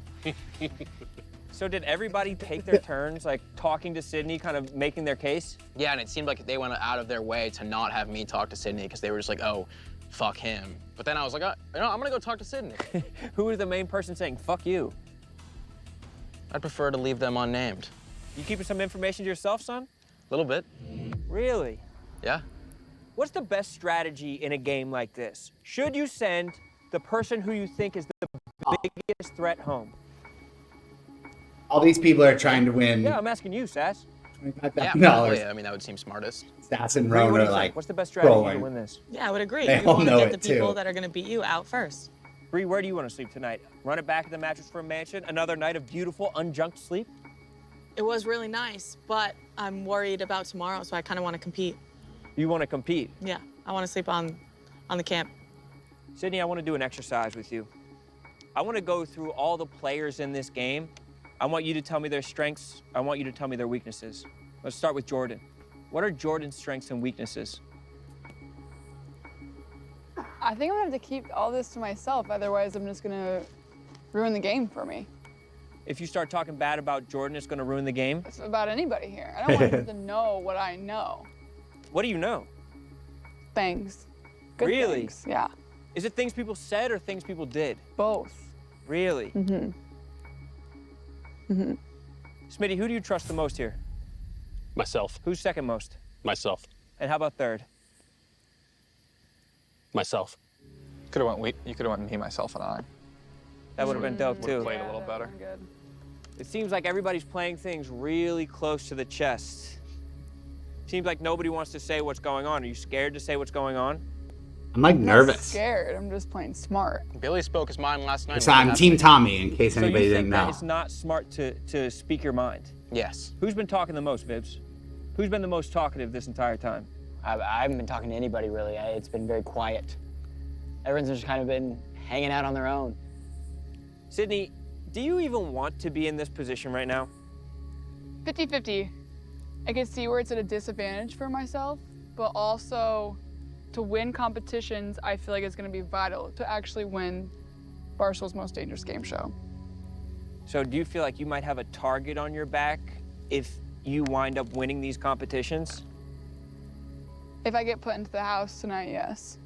So did everybody take their turns, like talking to Sydney, kind of making their case? Yeah, and it seemed like they went out of their way to not have me talk to Sydney because they were just like, oh, fuck him. But then I was like, I'm gonna go talk to Sydney. Who was the main person saying, fuck you? I'd prefer to leave them unnamed. You keeping some information to yourself, son? A little bit. Really? Yeah. What's the best strategy in a game like this? Should you send the person who you think is the biggest threat home? All these people are trying to win. Yeah, I'm asking you, Sass. $25,000. Yeah, I mean, that would seem smartest. Sass and Bree, what Roan do are you think? like, What's the best strategy to trolling. win this? Yeah, I would agree. They You all want know to get it, the people too. that are going to beat you out first. Bree, where do you want to sleep tonight? Run it back at the Mattress Firm Mansion? Another night of beautiful, unjunked sleep? It was really nice, but I'm worried about tomorrow, so I kind of want to compete. You want to compete? Yeah, I want to sleep on the camp. Sydney, I want to do an exercise with you. I want to go through all the players in this game. I want you to tell me their strengths. I want you to tell me their weaknesses. Let's start with Jordan. What are Jordan's strengths and weaknesses? I think I'm gonna have to keep all this to myself, otherwise I'm just gonna ruin the game for me. If you start talking bad about Jordan, it's going to ruin the game? It's about anybody here. I don't want him to know what I know. What do you know? Things. Good Really? things, yeah. Is it things people said or things people did? Both. Really? Mm-hmm. Mm-hmm. Smitty, who do you trust the most here? Myself. Who's second most? Myself. And how about third? Myself. You could have went me, myself, and I. That would have been dope, too. Played a little better. It seems like everybody's playing things really close to the chest. Seems like nobody wants to say what's going on. Are you scared to say what's going on? I'm like I'm nervous. not scared. I'm just playing smart. Billy spoke his mind last night. So I'm Team Tommy, in case So anybody you didn't think that know. it's not smart to speak your mind? Yes. Who's been talking the most, Vibs? Who's been the most talkative this entire time? I haven't been talking to anybody really. It's been very quiet. Everyone's just kind of been hanging out on their own. Sydney, do you even want to be in this position right now? 50-50. I can see where it's at a disadvantage for myself, but also to win competitions, I feel like it's going to be vital to actually win Barstool's Most Dangerous Game Show. So do you feel like you might have a target on your back if you wind up winning these competitions? If I get put into the house tonight, yes.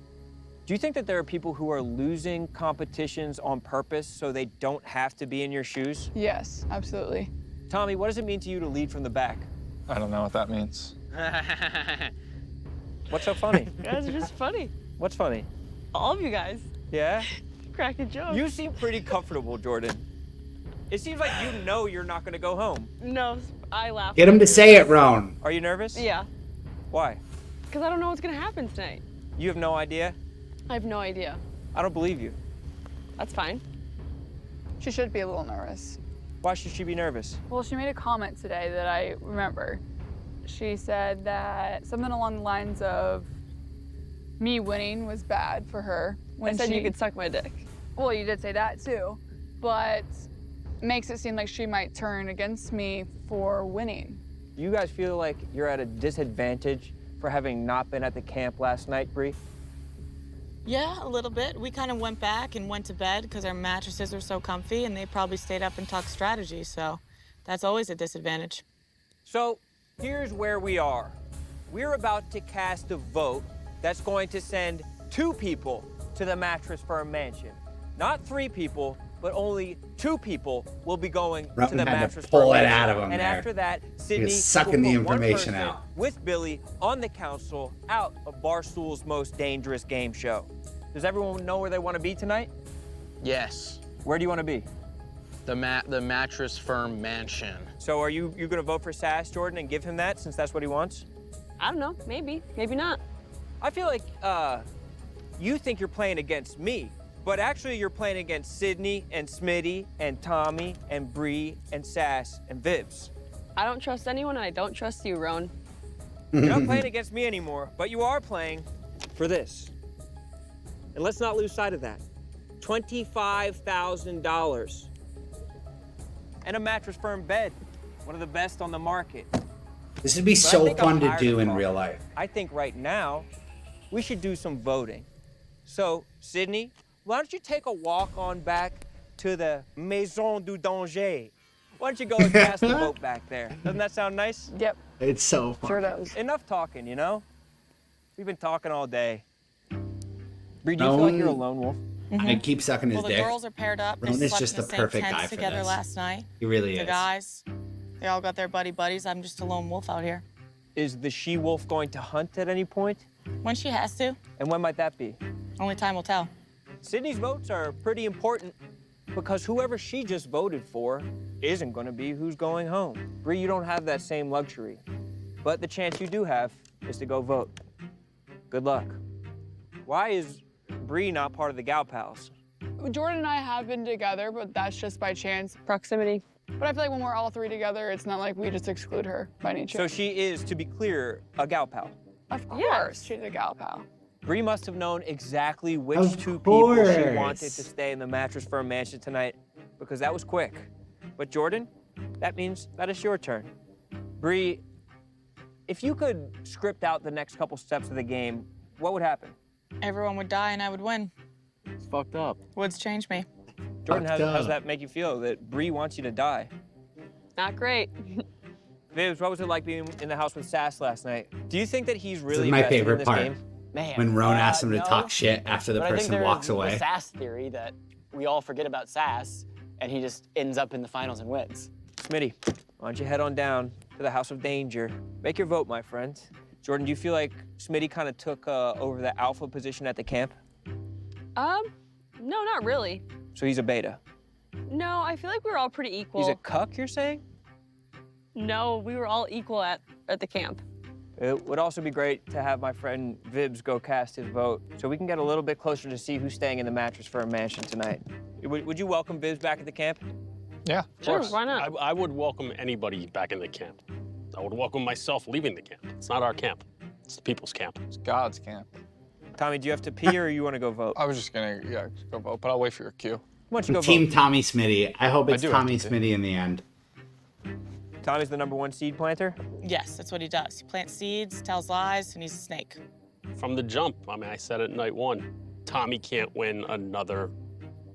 Do you think that there are people who are losing competitions on purpose so they don't have to be in your shoes? Yes, absolutely. Tommy, what does it mean to you to lead from the back? I don't know what that means. What's so funny? You guys are just funny. What's funny? All of you guys. Yeah? Cracking jokes. You seem pretty comfortable, Jordan. It seems like you know you're not going to go home. No, I laugh. Get him to say it, Roan. Are you nervous? Yeah, Why? because I don't know what's gonna happen tonight. You have no idea? I have no idea. I don't believe you. That's fine. She should be a little nervous. Why should she be nervous? Well, she made a comment today that I remember. She said that something along the lines of me winning was bad for her. I said you could suck my dick. Well, you did say that too, but makes it seem like she might turn against me for winning. Do you guys feel like you're at a disadvantage for having not been at the camp last night, Bree? Yeah, a little bit. We kind of went back and went to bed because our mattresses were so comfy, and they probably stayed up and talked strategy, so that's always a disadvantage. So here's where we are. We're about to cast a vote that's going to send 2 people to the Mattress Firm Mansion. Not 3 people, but only 2 people will be going to Rowan the had to Mattress pull Firm it Mansion. out of him And there. after that, Sydney was sucking will the put one information person out. with Billy on the council out of Barstool's Most Dangerous Game Show. Does everyone know where they want to be tonight? Yes. Where do you want to be? The Mattress Firm Mansion. So are you going to vote for Sass, Jordan, and give him that since that's what he wants? I don't know. Maybe. Maybe not. I feel like you think you're playing against me, but actually you're playing against Sydney and Smitty and Tommy and Bree and Sass and Vibs. I don't trust anyone, and I don't trust you, Roan. You're not playing against me anymore, but you are playing for this. And let's not lose sight of that. $25,000. And a Mattress Firm bed, one of the best on the market. This would be But I so think I'm fun to tired do of in talking. real life. I think right now, we should do some voting. So, Sydney, why don't you take a walk on back to the Maison du Danger? Why don't you go and cast the vote back there? Doesn't that sound nice? Yep. It's so fun. Sure does. Enough talking, you know? We've been talking all day. Bree, do you feel like you're a lone wolf? I keep sucking his Well, the dick. girls are paired up. They Rowan is slept just in the same perfect tents guy for together this. last night. He really The is. guys, they all got their buddies. I'm just a lone wolf out here. Is the she-wolf going to hunt at any point? When she has to. And when might that be? Only time will tell. Sydney's votes are pretty important because whoever she just voted for isn't going to be who's going home. Bree, you don't have that same luxury. But the chance you do have is to go vote. Good luck. Why is Bree not part of the Gal Pals? Jordan and I have been together, but that's just by chance. Proximity. But I feel like when we're all three together, it's not like we just exclude her by any So chance. she is, to be clear, a gal pal. Of course, she's a gal pal. Bree must have known exactly which Of two people she course. wanted to stay in the Mattress Firm mansion tonight, because that was quick. But Jordan, that means that it's your turn. Bree, if you could script out the next couple steps of the game, what would happen? Everyone would die and I would win. It's fucked up. Woods changed me. Jordan, how Fucked does up. that make you feel that Bree wants you to die? Not great. Vibs, what was it like being in the house with Sass last night? Do you think that he's This really is my invested in favorite this part. game? Man. When Roan asks him to no, talk shit after the but I think person there's walks the away. Sass theory that we all forget about Sass, and he just ends up in the finals and wins. Smitty, why don't you head on down to the House of Danger? Make your vote, my friend. Jordan, do you feel like Smitty kind of took over the alpha position at the camp? No, not really. So he's a beta. No, I feel like we were all pretty equal. He's a cuck, you're saying? No, we were all equal at the camp. It would also be great to have my friend Vibs go cast his vote so we can get a little bit closer to see who's staying in the Mattress Firm mansion tonight. Would you welcome Vibs back at the camp? Yeah. Of Sure, course. why not? I would welcome anybody back in the camp. I would welcome myself leaving the camp. It's not our camp. It's the people's camp. It's God's camp. Tommy, do you have to pee or you want to go vote? I was just gonna, go vote, but I'll wait for your cue. Why don't you go Team vote? Tommy Smitty. I hope I it's do have Tommy to Smitty in the end. Tommy's the #1 seed planter? Yes, that's what he does. He plants seeds, tells lies, and he's a snake. From the jump, I mean, I said it night one. Tommy can't win another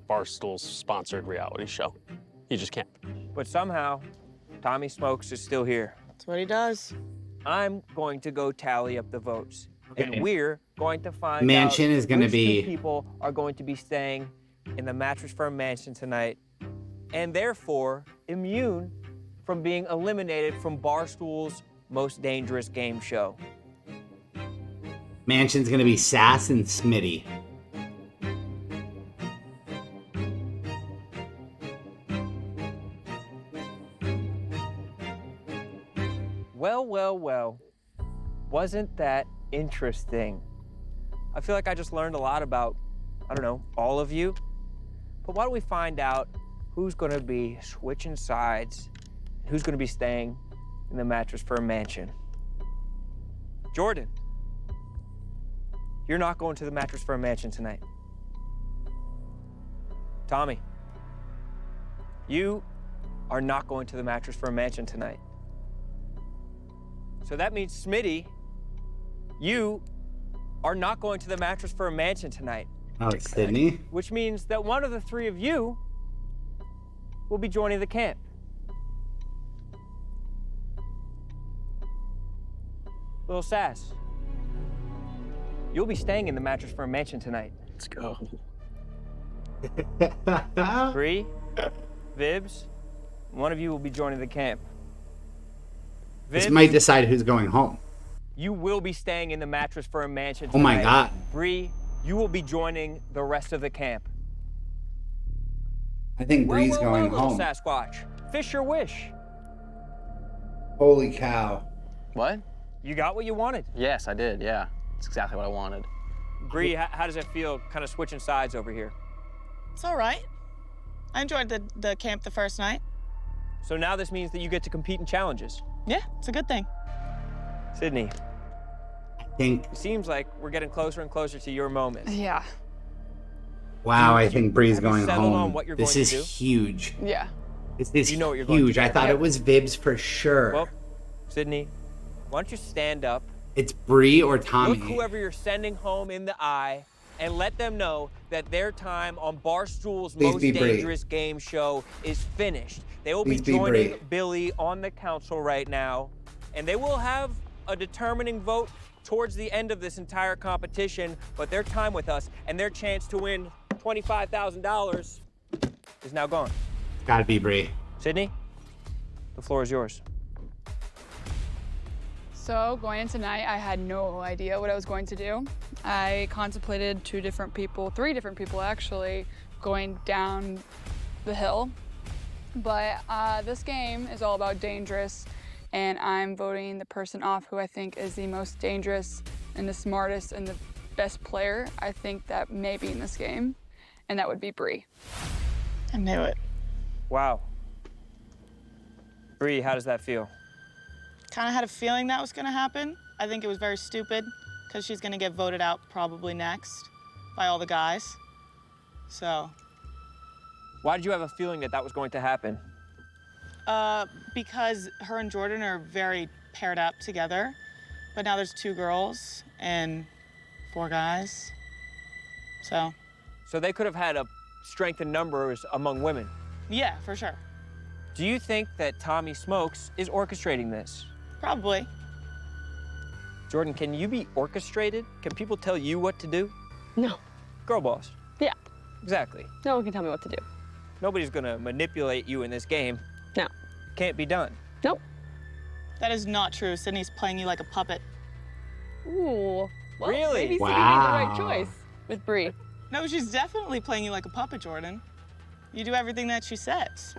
Barstool-sponsored reality show. He just can't. But somehow, Tommy Smokes is still here. That's what he does. I'm going to go tally up the votes. Okay. And we're going to find Mansion out is gonna which two be- people are going to be staying in the Mattress Firm mansion tonight, and therefore immune from being eliminated from Barstool's most dangerous game show. Mansion's gonna be Sass and Smitty. Well, well, well. Wasn't that interesting? I feel like I just learned a lot about, I don't know, all of you. But why don't we find out who's gonna be switching sides, who's gonna be staying in the Mattress Firm mansion? Jordan, you're not going to the Mattress Firm mansion tonight. Tommy, you are not going to the Mattress Firm mansion tonight. So that means, Smitty, you are not going to the Mattress Firm mansion tonight. Oh, Sydney? Which means that one of the three of you will be joining the camp. Little Sass, you'll be staying in the Mattress Firm mansion tonight. Let's go. Bree, Vibs, one of you will be joining the camp. This Vibs, might decide who's going home. you will be staying in the Mattress Firm mansion Oh my tonight. God. Bree, you will be joining the rest of the camp. I think Bree's going little home. Sasquatch, fish your wish. Holy cow. What? You got what you wanted. Yes, I did. Yeah, it's exactly what I wanted. Bree, how does it feel kind of switching sides over here? It's all right. I enjoyed the camp the first night. So now this means that you get to compete in challenges. Yeah, it's a good thing. Sydney, I think, it seems like we're getting closer and closer to your moment. Yeah. wow, I think Bree's Have you going settled on home. what you're This going is to do? huge. Yeah. This is You know what you're going to huge. do. I thought Yeah. it was Vibs for sure. Well, Sydney, why don't you stand up, It's Bree or Tommy. look whoever you're sending home in the eye, and let them know that their time on Barstool's Please most be Bree. dangerous game show is finished. They will Please be be joining Bree. Billy on the council right now, and they will have a determining vote towards the end of this entire competition, but their time with us and their chance to win $25,000 is now gone. Gotta be Bree. Sydney, the floor is yours. So going in tonight, I had no idea what I was going to do. I contemplated three different people actually, going down the hill. But this game is all about dangerous, and I'm voting the person off who I think is the most dangerous and the smartest and the best player I think that may be in this game. and that would be Bree. I knew it. Wow. Bree, how does that feel? Kind of had a feeling that was going to happen. I think it was very stupid because she's going to get voted out probably next by all the guys. So. Why did you have a feeling that that was going to happen? Because her and Jordan are very paired up together, but now there's 2 girls and 4 guys. So they could have had a strength in numbers among women. yeah, for sure. Do you think that Tommy Smokes is orchestrating this? Probably. Jordan, can you be orchestrated? Can people tell you what to do? No. Girl boss. Yeah. Exactly. No one can tell me what to do. Nobody's gonna manipulate you in this game. No. Can't be done. Nope. That is not true. Sydney's playing you like a puppet. Ooh. Well, Really? maybe Sydney made the Wow. right choice with Bree. No, she's definitely playing you like a puppet, Jordan. You do everything that she says.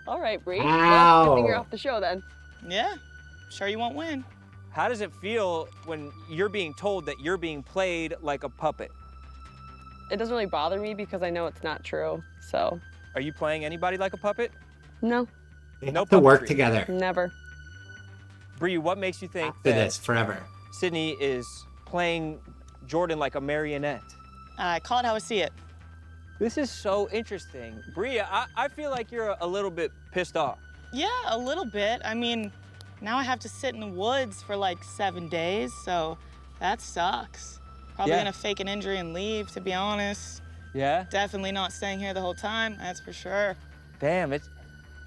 All right, Bree. Wow. Well, good thing you're off the show then. Yeah. Sure you won't win. How does it feel when you're being told that you're being played like a puppet? It doesn't really bother me because I know it's not true, so. Are you playing anybody like a puppet? No, They No have to work puppetry. together never. Bree, what makes you think after that this forever. Sydney is playing Jordan like a marionette? I call it how I see it. This is so interesting. Bree, I feel like you're a little bit pissed off. Yeah, a little bit. I mean, now I have to sit in the woods for like 7 days, so that sucks. Probably Yeah. gonna fake an injury and leave, to be honest. Yeah? Definitely not staying here the whole time, that's for sure. Damn, it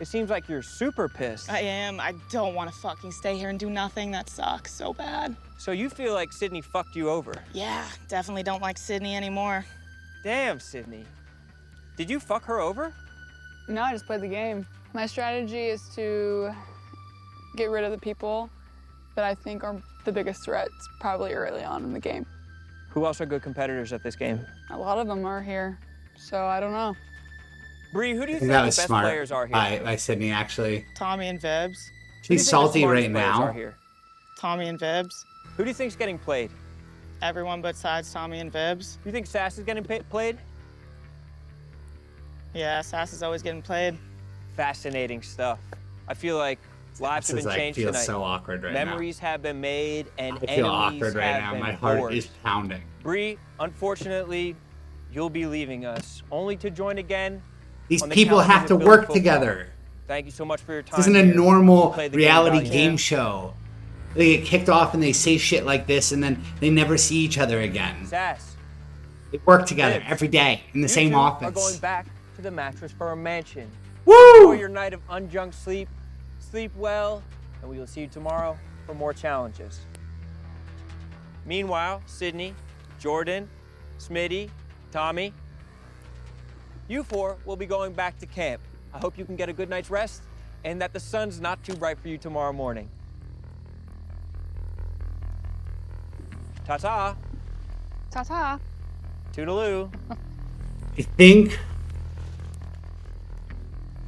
seems like you're super pissed. I am. I don't want to fucking stay here and do nothing. That sucks so bad. So you feel like Sydney fucked you over? Yeah, definitely don't like Sydney anymore. Damn, Sydney. Did you fuck her over? No, I just played the game. My strategy is to get rid of the people that I think are the biggest threats probably early on in the game. Who else are good competitors at this game? A lot of them are here, so I don't know. Bree, who do you I think think that the was best smart players are here? by Sydney, actually. Tommy and Vibs. Who do you She's think the salty smartest right players now. are here? Tommy and Vibs. Who do you think's getting played? Everyone besides Tommy and Vibs. Do you think Sass is getting played? Yeah, Sass is always getting played. Fascinating stuff. I feel like lives This have is been like changed feels tonight. so awkward right now. Memories have been made, and I feel enemies awkward right have now. been My heart forged. is pounding. Bree, unfortunately, you'll be leaving us, only to join again. These on the people Challenge have of to Philly work Football. together. Thank you so much for your time. This isn't a here. normal Play the game reality valiantly. game show. They get kicked off and they say shit like this and then they never see each other again. Sass, They work together Vibs, every day in the you same two office. are going back to the Mattress Firm Mansion. Woo! Enjoy your night of unjunk sleep. Sleep well, and we will see you tomorrow for more challenges. Meanwhile, Sydney, Jordan, Smitty, Tommy, you four will be going back to camp. I hope you can get a good night's rest and that the sun's not too bright for you tomorrow morning. Ta-ta. Ta-ta. Toodaloo. I think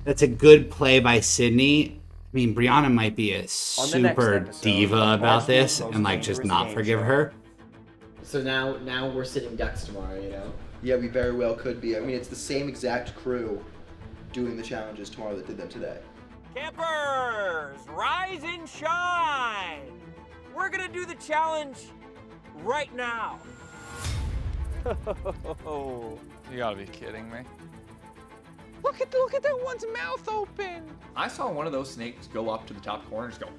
that's a good play by Sydney. I mean, Brianna might be a On the next super episode diva of about Barstool's this Most and like just Dangerous not Game forgive Show. her. So now we're sitting ducks tomorrow, you know? Yeah, we very well could be. I mean, it's the same exact crew doing the challenges tomorrow that did them today. Campers, rise and shine! We're gonna do the challenge right now. You gotta be kidding me. Look at that one's mouth open. I saw one of those snakes go up to the top corner and just go,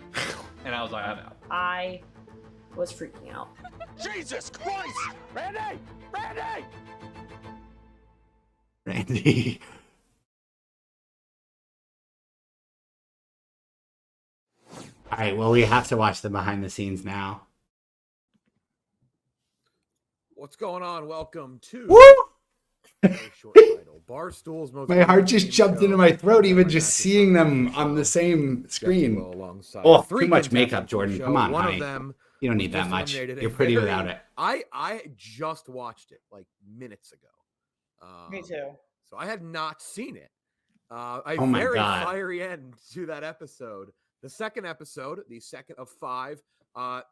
and I was like, I'm out. I was freaking out. Jesus Christ! Randy! Randy! Randy. All right, well, we have to watch the behind the scenes now. What's going on? Welcome to Woo! very short title. Barstool's most My heart just game jumped show. into my throat even just Matches seeing on them the on the show. same screen. Schedule alongside Oh, three too much contestants makeup, on the Jordan. show. Come on, One honey. of them You don't was need that just much. eliminated. You're A pretty very- without it. I just watched it like minutes ago. Me too. So I had not seen it. A Oh my very God. fiery end to that episode. The second episode, the second of 5.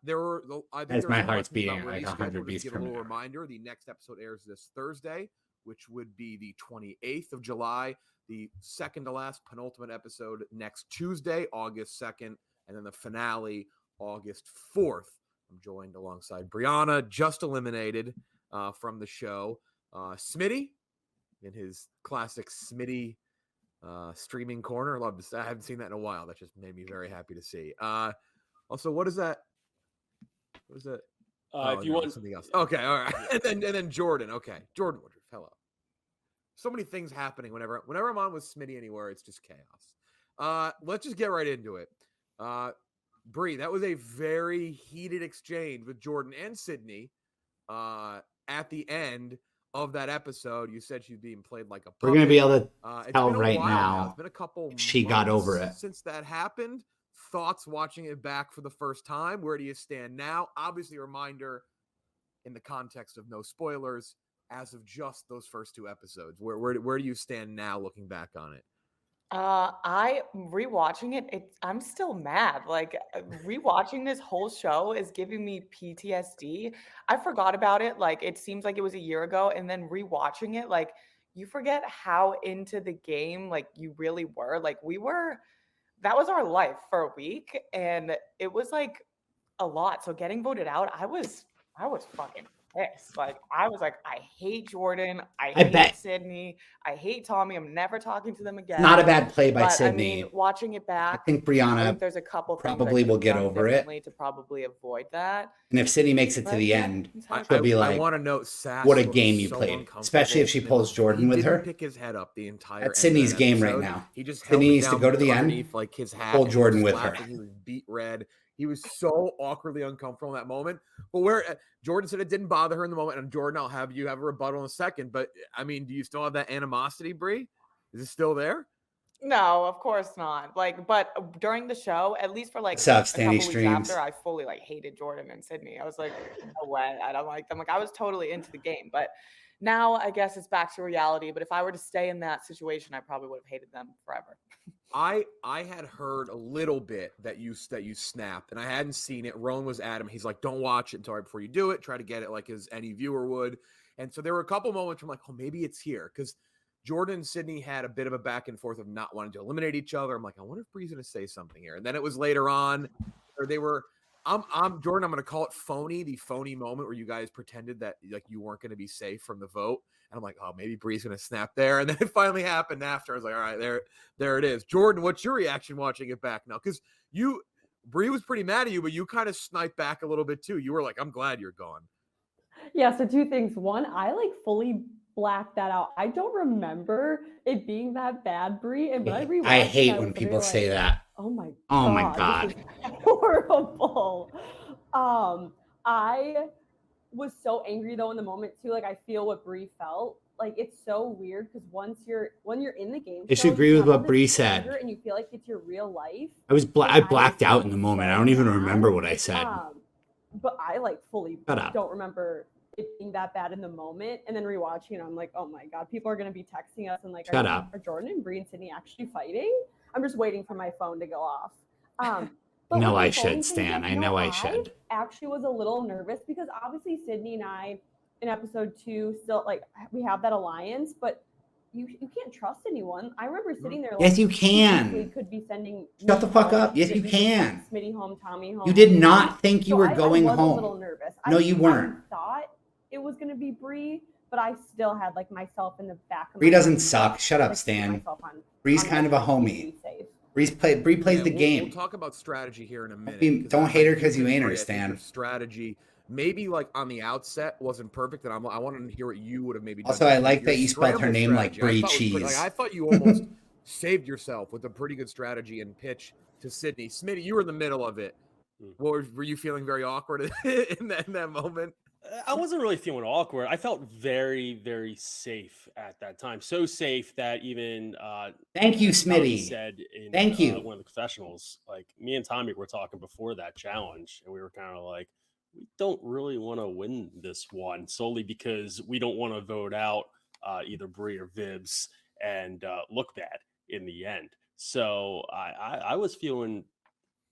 There were. I think As there my was some heart's questions about beating like release 100 schedule. beats Just give per a little minute. reminder: the next episode airs this Thursday. which would be the 28th of July, the second to last penultimate episode next Tuesday, August 2nd, and then the finale August 4th. I'm joined alongside Brianna, just eliminated from the show. Smitty, in his classic Smitty streaming corner. I love this. I haven't seen that in a while. That just made me very happy to see. Also, what is that? What is that? If you want something else. Okay, all right. and then Jordan. Okay, Jordan Woodruff. Hello. So many things happening whenever I'm on with Smitty anywhere. It's just chaos. Let's just get right into it. Bree, that was a very heated exchange with Jordan and Sydney at the end of that episode. You said she's being played like a puppet. We're going to be able to It's tell been a right while now It's been a couple if she got months over it. since that happened. Thoughts watching it back for the first time? Where do you stand now? Obviously, a reminder in the context of no spoilers, as of just those first 2 episodes. Where do you stand now looking back on it? I rewatching it, I'm still mad. Like rewatching this whole show is giving me PTSD. I forgot about it. Like it seems like it was a year ago, and then rewatching it, like you forget how into the game like you really were. Like that was our life for a week, and it was like a lot. So getting voted out, I was fucking pissed. Like I was like, I hate Jordan, I hate bet. Sydney, I hate Tommy. I'm never talking to them again. Not a bad play by But Sydney. I mean, watching it back, I think Brianna there's a couple things probably I could will have get done over it. differently to probably avoid that. And if Sydney makes it to But the yeah, end, it's how it she'll goes. be I like, want to note Sass what a looked game you so played. uncomfortable. Especially if she pulls Jordan He with didn't her. pick his head up the entire That's end of Sydney's that game right episode. now. He just Sydney held it needs to down go to the underneath end, like his hat. pull and Jordan he was with her. laughing. He was beat red. He was so awkwardly uncomfortable in that moment. But where Jordan said it didn't bother her in the moment, and Jordan, I'll have you have a rebuttal in a second. But I mean, do you still have that animosity, Bree? Is it still there? No, of course not. Like, but during the show, at least for like What's up, a Stanley couple weeks Streams? after, I fully like hated Jordan and Sydney. I was like, no way, I don't like them. Like, I was totally into the game, but now I guess it's back to reality. But if I were to stay in that situation, I probably would have hated them forever. I had heard a little bit that you snapped, and I hadn't seen it. Rowan was at him. He's like, "Don't watch it until right before you do it. Try to get it like as any viewer would." And so there were a couple moments where I'm like, "Oh, maybe it's here," because Jordan and Sydney had a bit of a back and forth of not wanting to eliminate each other. I'm like, I wonder if Bree's going to say something here. And then it was later on, or they were. I'm Jordan. I'm going to call it phony. The phony moment where you guys pretended that like you weren't going to be safe from the vote. And I'm like, oh, maybe Bree's going to snap there. And then it finally happened after. I was like, all right, there it is. Jordan, what's your reaction watching it back now? Because Bree was pretty mad at you, but you kind of sniped back a little bit too. You were like, I'm glad you're gone. Yeah, so 2 things. One, I like fully blacked that out. I don't remember it being that bad, Bree. And when I rewatched I hate it, when was people like, say that. Oh my God. This is horrible. I was so angry though in the moment too. Like I feel what Bree felt. Like it's so weird because when you're in the game, I should agree with what Bree said. and you feel like it's your real life. I blacked out in the moment. I don't even remember what I said. But I like fully Shut up. don't remember it being that bad in the moment. And then rewatching it, I'm like, oh my God, people are going to be texting us and like, Shut up. Are Jordan and Bree and Sydney actually fighting? I'm just waiting for my phone to go off. But No, with the I voting should, thing, Stan. like, I know I should. Actually was a little nervous because obviously Sydney and I in episode 2 still like we have that alliance, but you can't trust anyone. I remember sitting there like, Yes, you can. We could be sending Shut the fuck up. Yes, you can. Smitty home, Tommy home. You did not think you were going I was home. a little nervous. No, you weren't. I thought it was going to be Bree, but I still had like myself in the back of Bree my doesn't mind, suck. Shut up, like, Stan. myself Bree's on kind of a homie. Bree plays the game. We'll talk about strategy here in a minute. Don't hate her because you ain't her, Stan. Strategy, maybe like on the outset wasn't perfect, and I wanted to hear what you would have maybe done. Also, I like Your that you spelled her scramble name like strategy, Brie I thought was pretty- Cheese. I thought you almost saved yourself with a pretty good strategy and pitch to Sydney. Smitty, you were in the middle of it. Were you feeling very awkward in that moment? I wasn't really feeling awkward. I felt very, very safe at that time. So safe that even Thank you, Tommy Smitty. said in Thank you. one of the confessionals, like me and Tommy were talking before that challenge, and we were kind of like, we don't really want to win this one solely because we don't want to vote out either Bree or Vibs and look bad in the end. So I was feeling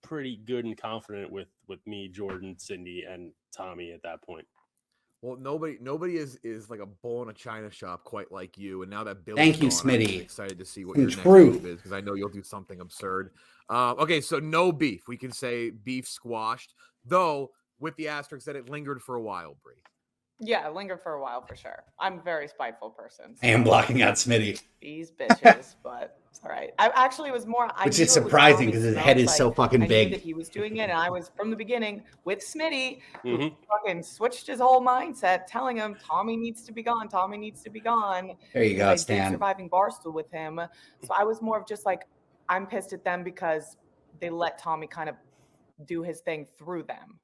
pretty good and confident with me, Jordan, Cindy, and Tommy at that point. Well, nobody is like a bull in a china shop quite like you. And now that Billy's Thank you, gone, I'm Smitty. excited to see what Some your next truth. move is because I know you'll do something absurd. Okay, so no beef. We can say beef squashed, though with the asterisk that it lingered for a while, Bree. Yeah, lingered for a while for sure. I'm a very spiteful person. I am so blocking out Smitty, these bitches, but it's all right. I actually was more. I which knew is it was surprising Tommy because his head Smokes. is so Like, fucking I knew that big. he was doing it, and I was from the beginning with Smitty, who Mhm. fucking switched his whole mindset, telling him Tommy needs to be gone. Tommy needs to be gone. There you Because go, I Stan. did surviving Barstool with him, so I was more of just like, I'm pissed at them because they let Tommy kind of do his thing through them.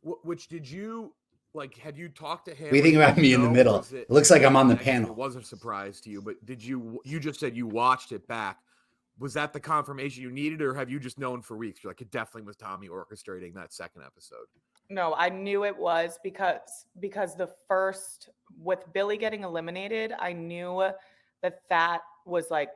Which did you like? Had you talked to him? What do you or think did about me in the know, or middle? was It looks like I'm on the I guess panel. It was a surprise to you, but did you? You just said you watched it back. Was that the confirmation you needed, or have you just known for weeks? You're like, it definitely was Tommy orchestrating that second episode. No, I knew it was because the first with Billy getting eliminated, I knew that was like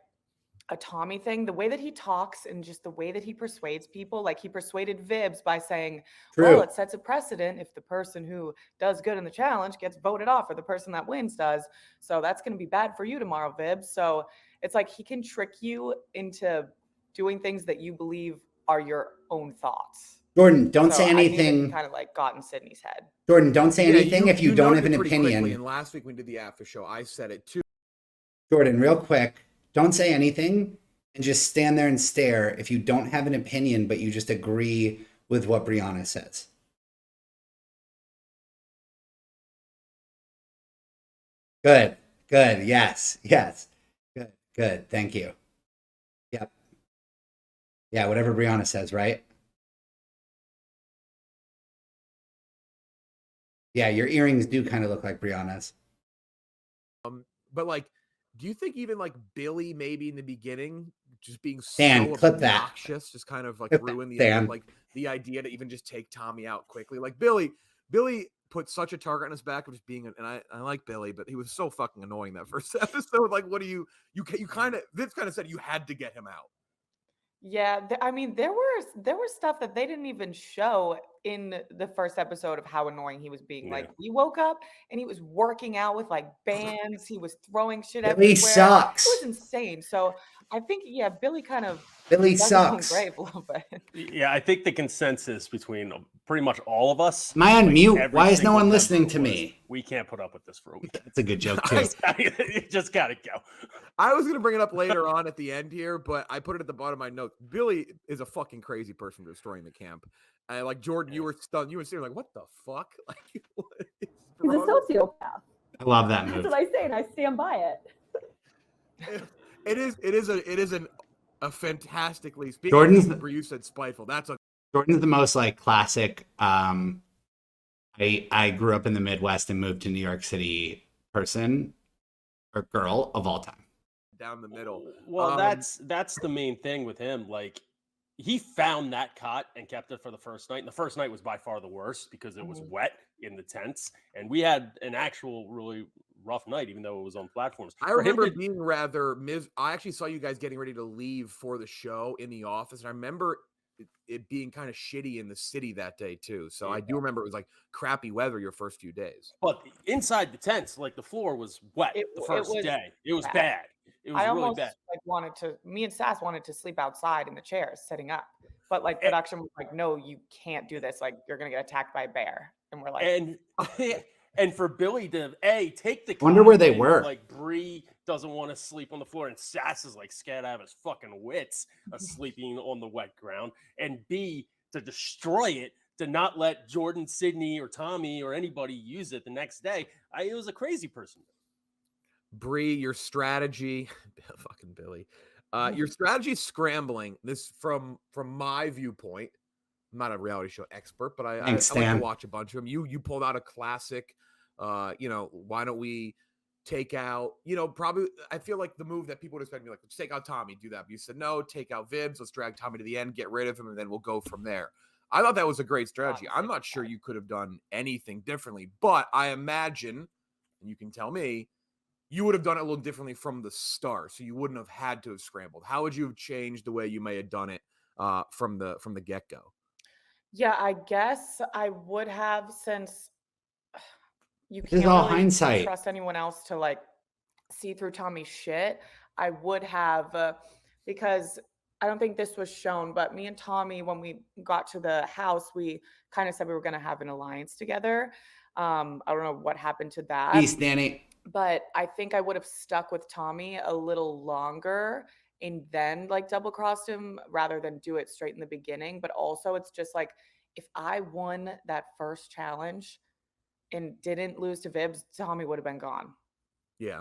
a Tommy thing. The way that he talks and just the way that he persuades people, like he persuaded Vibs by saying, "Well, True. it sets a precedent if the person who does good in the challenge gets voted off, or the person that wins does. So that's going to be bad for you tomorrow, Vibs." So it's like he can trick you into doing things that you believe are your own thoughts. Jordan, don't So say I knew that he anything. kind of like got in Sydney's head. Jordan, don't say anything if you don't have noted an it pretty quickly, opinion. and last week when we did the after show, I said it too. Jordan, real quick, don't say anything and just stand there and stare if you don't have an opinion, but you just agree with what Brianna says. Good, good, yes, yes. Good, good, thank you. Yep. Yeah, whatever Brianna says, right? Yeah, your earrings do kind of look like Brianna's. But like, do you think even like Billy maybe in the beginning just being Dan, so clip that. obnoxious just kind of like Clip ruined that, the Dan. like the idea to even just take Tommy out quickly? Like Billy put such a target on his back of just being and I like Billy, but he was so fucking annoying that first episode. Like, what do you kind of Vince kind of said you had to get him out. Yeah, I mean, there was stuff that they didn't even show in the first episode of how annoying he was being. Like, we woke up and he was working out with like bands. He was throwing shit Billy everywhere. sucks. It was insane. So I think, yeah, Billy kind of Billy dug his own sucks. grave a little bit. Yeah, I think the consensus between pretty much all of us. Am I on mute? every Why is no single one member listening to was, me? We can't put up with this for a week. That's a good joke too. You just gotta go. I was gonna bring it up later on at the end here, but I put it at the bottom of my notes. Billy is a fucking crazy person destroying the camp. And like Jordan, you were stunned. You were sitting like, what the fuck? Like, what is He's a wrong? sociopath. I love that That's move. what I say, and I stand by it. It is a fantastically speaking. Jordan's Of you said spiteful. That's a Jordan's the most like classic. I grew up in the Midwest and moved to New York City person or girl of all time. down the middle. Well, that's the main thing with him. Like, he found that cot and kept it for the first night. And the first night was by far the worst because it was wet in the tents, and we had an actual really rough night, even though it was on platforms. I remember being rather I actually saw you guys getting ready to leave for the show in the office, and I remember it being kind of shitty in the city that day too. So I do remember it was like crappy weather your first few days. But inside the tents, like the floor was wet the first day. It was bad. It was I really almost bad. like me and Sass wanted to sleep outside in the chairs setting up. But like production was like, no, you can't do this. Like, you're gonna get attacked by a bear. And we're like, And for Billy to take the Wonder where cot they when, were. Like, Bree doesn't want to sleep on the floor, and Sass is like scared out of his fucking wits of sleeping on the wet ground, and B, to destroy it, to not let Jordan, Sydney, or Tommy or anybody use it the next day. It was a crazy person. Bree, your strategy, fucking Billy, your strategy scrambling. This from my viewpoint. I'm not a reality show expert, but I like Stan. to watch a bunch of them. You pulled out a classic. Why don't we take out? Probably I feel like the move that people would expect me like, let's take out Tommy, do that. But you said no, take out Vibs. Let's drag Tommy to the end, get rid of him, and then we'll go from there. I thought that was a great strategy. I'm not sure you could have done anything differently, but I imagine, and you can tell me, you would have done it a little differently from the start, so you wouldn't have had to have scrambled. How would you have changed the way you may have done it from the get-go? yeah, I guess I would have, since you This can't is all really hindsight. trust anyone else to like see through Tommy's shit. I would have because I don't think this was shown, but me and Tommy, when we got to the house, we kind of said we were going to have an alliance together. I don't know what happened to that. Peace, Danny. But I think I would have stuck with Tommy a little longer and then like double crossed him rather than do it straight in the beginning. But also, it's just like if I won that first challenge and didn't lose to Vibs, Tommy would have been gone. Yeah.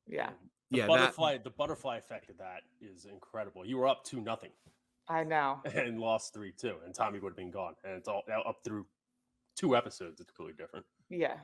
Yeah. The butterfly effect of that is incredible. You were up 2-0 I know. and lost 3-2, and Tommy would have been gone. And it's all up through 2 episodes. It's completely different. Yeah.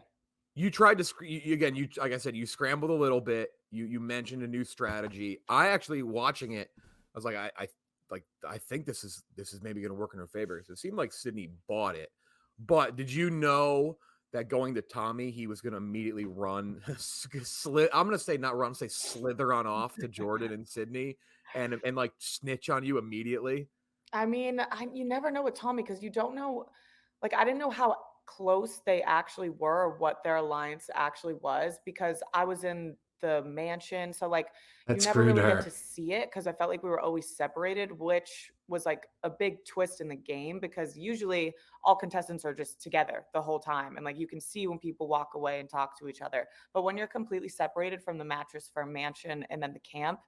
You tried to you like I said, you scrambled a little bit. You mentioned a new strategy. I actually watching it, I was like, I think this is maybe going to work in her favor. It seemed like Sydney bought it, but did you know that going to Tommy, he was going to immediately run, I'm going to say not run, say slither on off to Jordan and Sydney, and like snitch on you immediately? I mean, you never know with Tommy because you don't know. Like, I didn't know how close they actually were, or what their alliance actually was, because I was in the mansion. So, like, That you never screwed really her. get to see it because I felt like we were always separated, which was like a big twist in the game because usually all contestants are just together the whole time. And like, you can see when people walk away and talk to each other. But when you're completely separated from the mattress firm mansion and then the camp,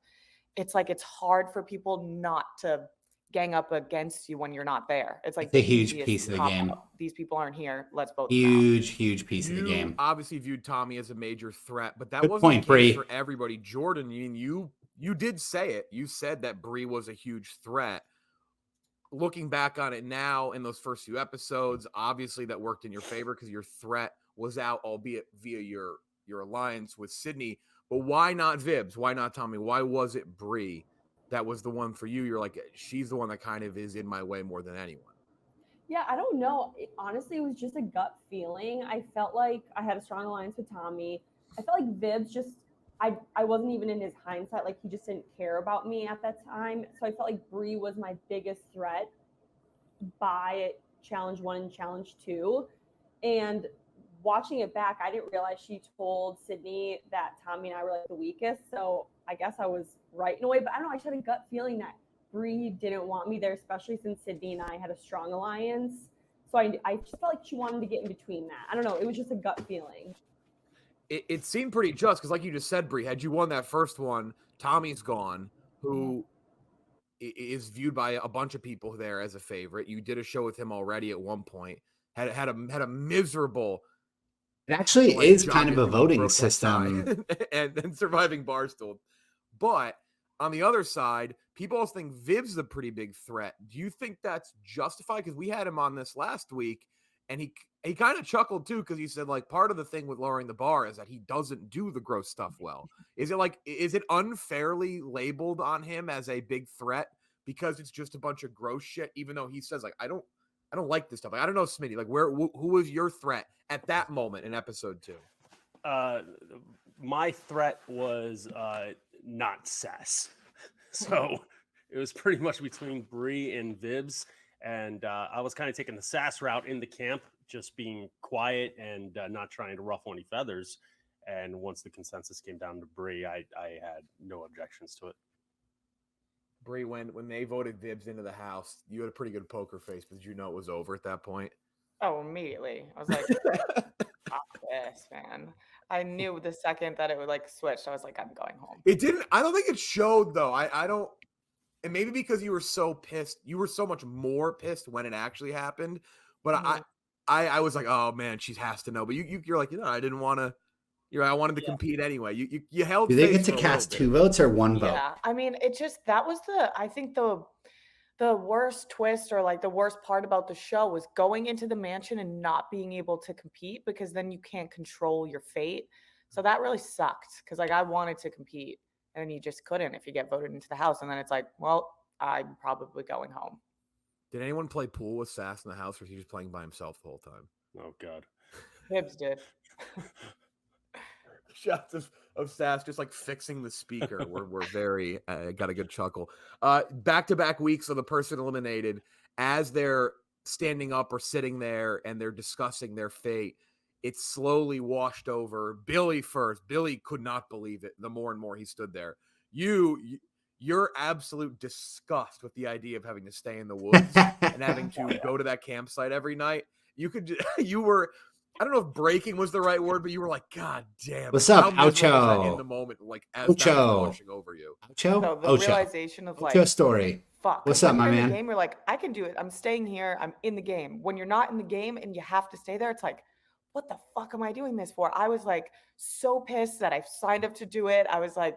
it's like it's hard for people not to gang up against you when you're not there. It's like It's a the huge easiest piece of the cop game. out. These people aren't here. Let's vote them out. Huge piece of the game. Obviously viewed Tommy as a major threat, but that Good wasn't point, the case Bree. for everybody. Jordan, I mean, you did say it. You said that Bree was a huge threat. Looking back on it now in those first few episodes, obviously that worked in your favor because your threat was out, albeit via your alliance with Sydney. But why not Vibs? Why not Tommy? Why was it Bree that was the one for you? You're like, she's the one that kind of is in my way more than anyone. Yeah, I don't know. Honestly, it was just a gut feeling. I felt like I had a strong alliance with Tommy. I felt like Vibs just, I wasn't even in his hindsight. Like, he just didn't care about me at that time. So I felt like Bree was my biggest threat by challenge 1 and challenge 2. And watching it back, I didn't realize she told Sydney that Tommy and I were like the weakest. So I guess I was right in a way, but I don't know. I just had a gut feeling that Bree didn't want me there, especially since Sydney and I had a strong alliance. So I just felt like she wanted to get in between that. I don't know. It was just a gut feeling. It seemed pretty just because, like you just said, Bree, had you won that first one, Tommy's gone, who is viewed by a bunch of people there as a favorite. You did a show with him already at one point. Had a miserable. It actually is kind of a voting system. and surviving Barstool. But on the other side, people also think Viv's a pretty big threat. Do you think that's justified? Because we had him on this last week, and he kind of chuckled too because he said like part of the thing with lowering the bar is that he doesn't do the gross stuff well. Is it unfairly labeled on him as a big threat because it's just a bunch of gross shit? Even though he says like I don't like this stuff. Like, I don't know, Smitty. Like, who was your threat at that moment in episode 2? My threat was not Sass. So it was pretty much between Bree and Vibs. And I was kind of taking the Sass route in the camp, just being quiet and not trying to ruffle any feathers. And once the consensus came down to Bree, I had no objections to it. Bree, when they voted Vibs into the house, you had a pretty good poker face, but did you know it was over at that point? Oh, immediately. I was like, fuck this, man. I knew the second that it would like switch, I was like, I'm going home. It didn't. I don't think it showed though. I don't. And maybe because you were so pissed, you were so much more pissed when it actually happened. But I was like, oh man, she has to know. But you're like, I didn't want to. I wanted to compete anyway. You held. Do they get to cast 2 votes or 1 vote? Yeah, I mean, that was I think the worst twist or like the worst part about the show was going into the mansion and not being able to compete because then you can't control your fate. So that really sucked because like I wanted to compete and then you just couldn't if you get voted into the house. And then it's like, well, I'm probably going home. Did anyone play pool with Sass in the house, or was he just playing by himself the whole time? Oh God, Hibbs did. Shots of Sass just like fixing the speaker. We're very got a good chuckle. Back-to-back weeks of the person eliminated, as they're standing up or sitting there and they're discussing their fate, it slowly washed over. Billy first. Billy could not believe it. The more and more he stood there, your absolute disgust with the idea of having to stay in the woods and having to go to that campsite every night. You were, I don't know if breaking was the right word, but you were like, God damn. What's up, how miserable was that in Oucho? the moment, like as that was Oucho. washing over you? Oucho? No, the Ocho. realization of like Ocho story. fuck. What's 'Cause up, when my you're in man? the game, you're like, I can do it. I'm staying here. I'm in the game. When you're not in the game and you have to stay there, it's like, what the fuck am I doing this for? I was like so pissed that I signed up to do it. I was like,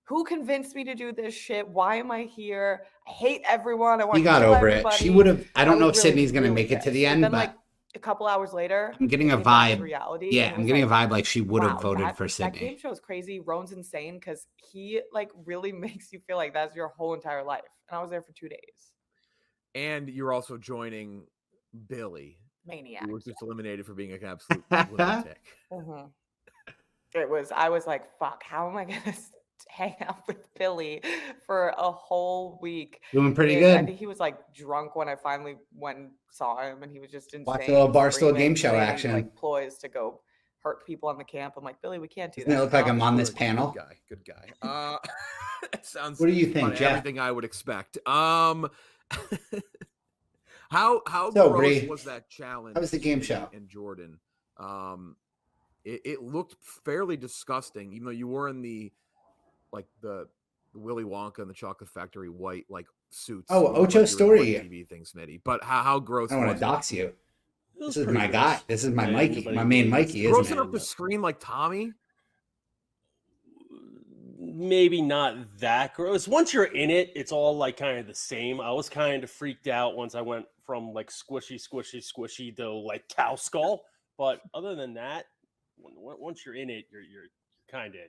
who convinced me to do this shit? Why am I here? I hate everyone. I want She to got kill over it. everybody. She would have. I And don't know was if Sydney's gonna really make it to the pissed. end, then, but like a couple hours later, I'm getting it a came back to vibe. reality, Yeah, and it I'm was getting like, a vibe like she would have wow, voted for that Sydney. game show is crazy. Roan's insane because he like really makes you feel like that's your whole entire life. And I was there for 2 days. And you're also joining Billy, Maniac. who was just eliminated for being an absolute lunatic. Mhm. I was like, fuck, how am I gonna hang out with Billy for a whole week? Doing pretty And I good. think he was like drunk when I finally went and saw him, and he was just insane. Watch a little Barstool screaming, Game Show planning, action. like ploys to go hurt people on the camp. I'm like, Billy, we can't do Doesn't that. it look like You're I'm off on the this shoot." panel? Good guy. It sounds. What do you think, about Jeff? Everything I would expect. How So, gross Bree, was that challenge? how was the game Smitty show? and Jordan? It looked fairly disgusting, even though you were in the Willy Wonka and the Chocolate Factory white suits. Oh, You looked Ocho like you were in a story. TV thing, Smitty. But how gross I don't want was to it? dox you. was This is pretty my gross. guy. This is my Yeah, Mikey, anybody my main who Mikey, Gross isn't enough it? to scream like Tommy? Maybe not that gross. Once you're in it, it's all like kind of the same. I was kind of freaked out once I went from like squishy to like cow skull. But other than that, once you're in it, you're kind of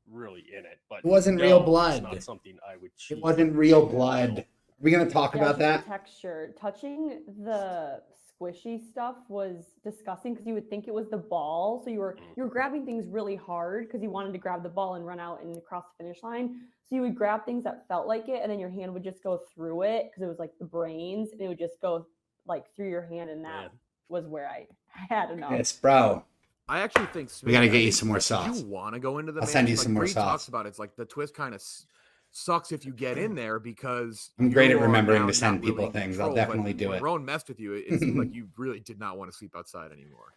really in it. But It wasn't real no, blood. It's not something I would choose. It wasn't real blood. Are we gonna talk Yeah, about just that? the texture. Touching the squishy stuff was disgusting because you would think it was the ball. So you were grabbing things really hard because you wanted to grab the ball and run out and across the finish line. So you would grab things that felt like it, and then your hand would just go through it because it was like the brains, and it would just go like through your hand, and that was where I had enough. Yes, bro. I actually think We gotta Smitty, get I you think some more if sauce. You want to go into the I'll send you match, some more Bree talks sauce. about it. It's like the twist kind of sucks if you get in there because I'm great at you are remembering now to send not really people in things. I'll control, but definitely do when it. Rowan messed with you. It seemed like you really did not want to sleep outside anymore.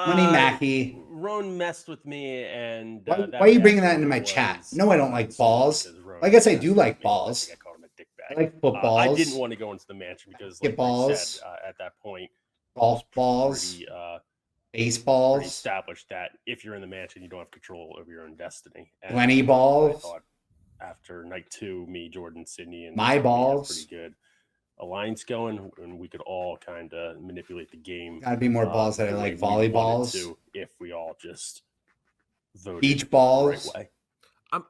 Money Mackey. Ron messed with me, and Why are you bringing that into my chat? No, I don't like balls. I guess I do like balls. I like footballs. I didn't want to go into the mansion because, like I said, at that point, golf balls, pretty baseballs, established that if you're in the mansion, you don't have control over your own destiny. And plenty I balls. thought after night 2, me, Jordan, Sydney, and My Sydney had balls. pretty good alliance going, and we could all kind of manipulate the game. Gotta be more balls that I the like. way we wanted Volleyballs, to, if we all just voted beach balls. the right way.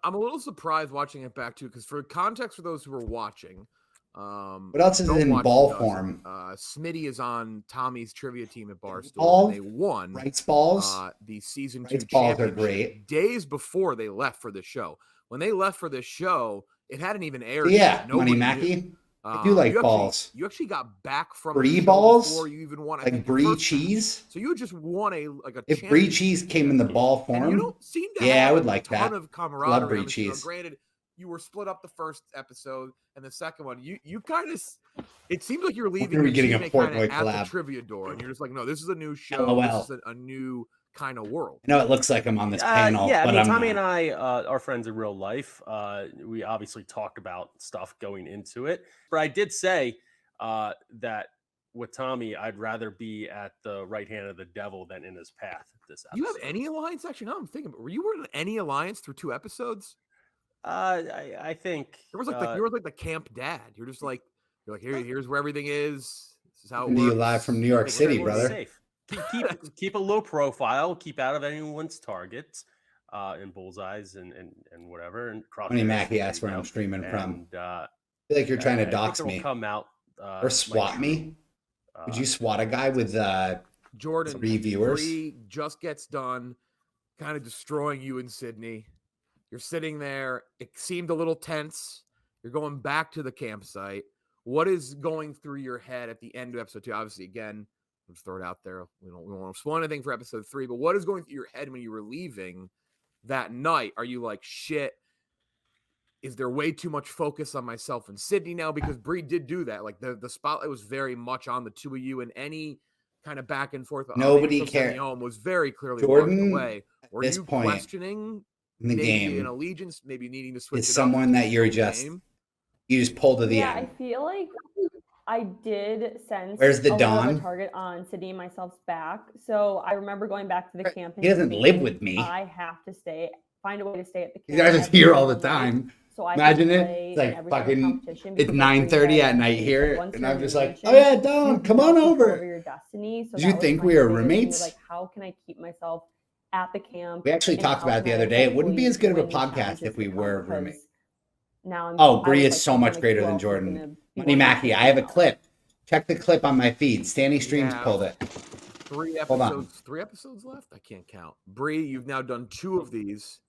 I'm a little surprised watching it back too, because for context for those who are watching, What else is don't in watch ball it, form? Smitty is on Tommy's trivia team at Barstool. Ball? And they won Rights balls? the season 2 Rights balls are championship great. days before they left for the show. When they left for this show, it hadn't even aired. Yeah, yet. Money Nobody Mackey. knew. I do like you balls. You actually got back from Brie the show balls? before you even won. I Like think, the brie first time. cheese. So you just won a If brie championship cheese came in the ball and you form, don't seem to yeah, have I would a like ton that. of camaraderie. Love brie on this show. cheese. Granted, you were split up the first episode and the second one. You kind of, it seems like you're leaving. When are we getting a Tuesday Portnoy kinda at collab? the trivia door, and you're just like, no, this is a new show. LOL. This is a new kind of world. I know it looks like I'm on this panel, Yeah, I but mean, I'm Tommy not. and I are friends in real life. We obviously talked about stuff going into it, but I did say that with Tommy, I'd rather be at the right hand of the devil than in his path. This episode. You have any alliance? Actually, now I'm thinking. Were you in any alliance through 2 episodes? I think There was like you were like the camp dad. You're just like here's where everything is. This is how it Coming to works. you live from New York City, We're brother. safe. Keep a low profile. Keep out of anyone's targets, and bullseyes and whatever. And Money Mackey asked where I'm streaming from. I feel like you're trying to dox it'll me come out or swat me. Would you swat a guy with Jordan 3 viewers? Bree just gets done, kind of destroying you in Sydney. You're sitting there. It seemed a little tense. You're going back to the campsite. What is going through your head at the end of episode 2? Obviously, again, Let's throw it out there. We don't want to spoil anything for episode 3, but what is going through your head when you were leaving that night? Are you like, shit, is there way too much focus on myself and Sydney now? Because Bree did do that. Like the spotlight was very much on the two of you, and any kind of back and forth. Nobody maybe send me cared. home was very clearly Jordan, walked away. at Were this you point questioning in the maybe an game allegiance, maybe needing to switch is it someone up that you're just you just pull to the Yeah, end. I feel like I did sense Where's the a little bit of Dawn? a target on Sydney and myself's back. So I remember going back to the camp. And He doesn't just live thinking, with me. I have to find a way to stay at the camp. You guys are every here all the single night time. so I Imagine can it. play It's like in every single fucking. competition It's because like Bree 9:30 said, at night like, here, once and you're I'm in just the like, mansion, oh yeah, you Dawn, have come no on control over. your destiny. So Did you that was think my we were biggest thing, was, roommates? Like, how can I keep myself at the camp? We actually and talked how about it can the I other day. It wouldn't be hopefully as good of a win the podcast challenges if we to come? were Because roommates. now Oh, I Bree was, is like, so thinking, much like, greater who than else is Jordan. gonna be Money wanting to Mackey, play I have a now? clip. Check the clip on my feed. Stanny Streams have pulled it. 3 Hold on. episodes. 3 episodes left? I can't count. Bree, you've now done 2 of these.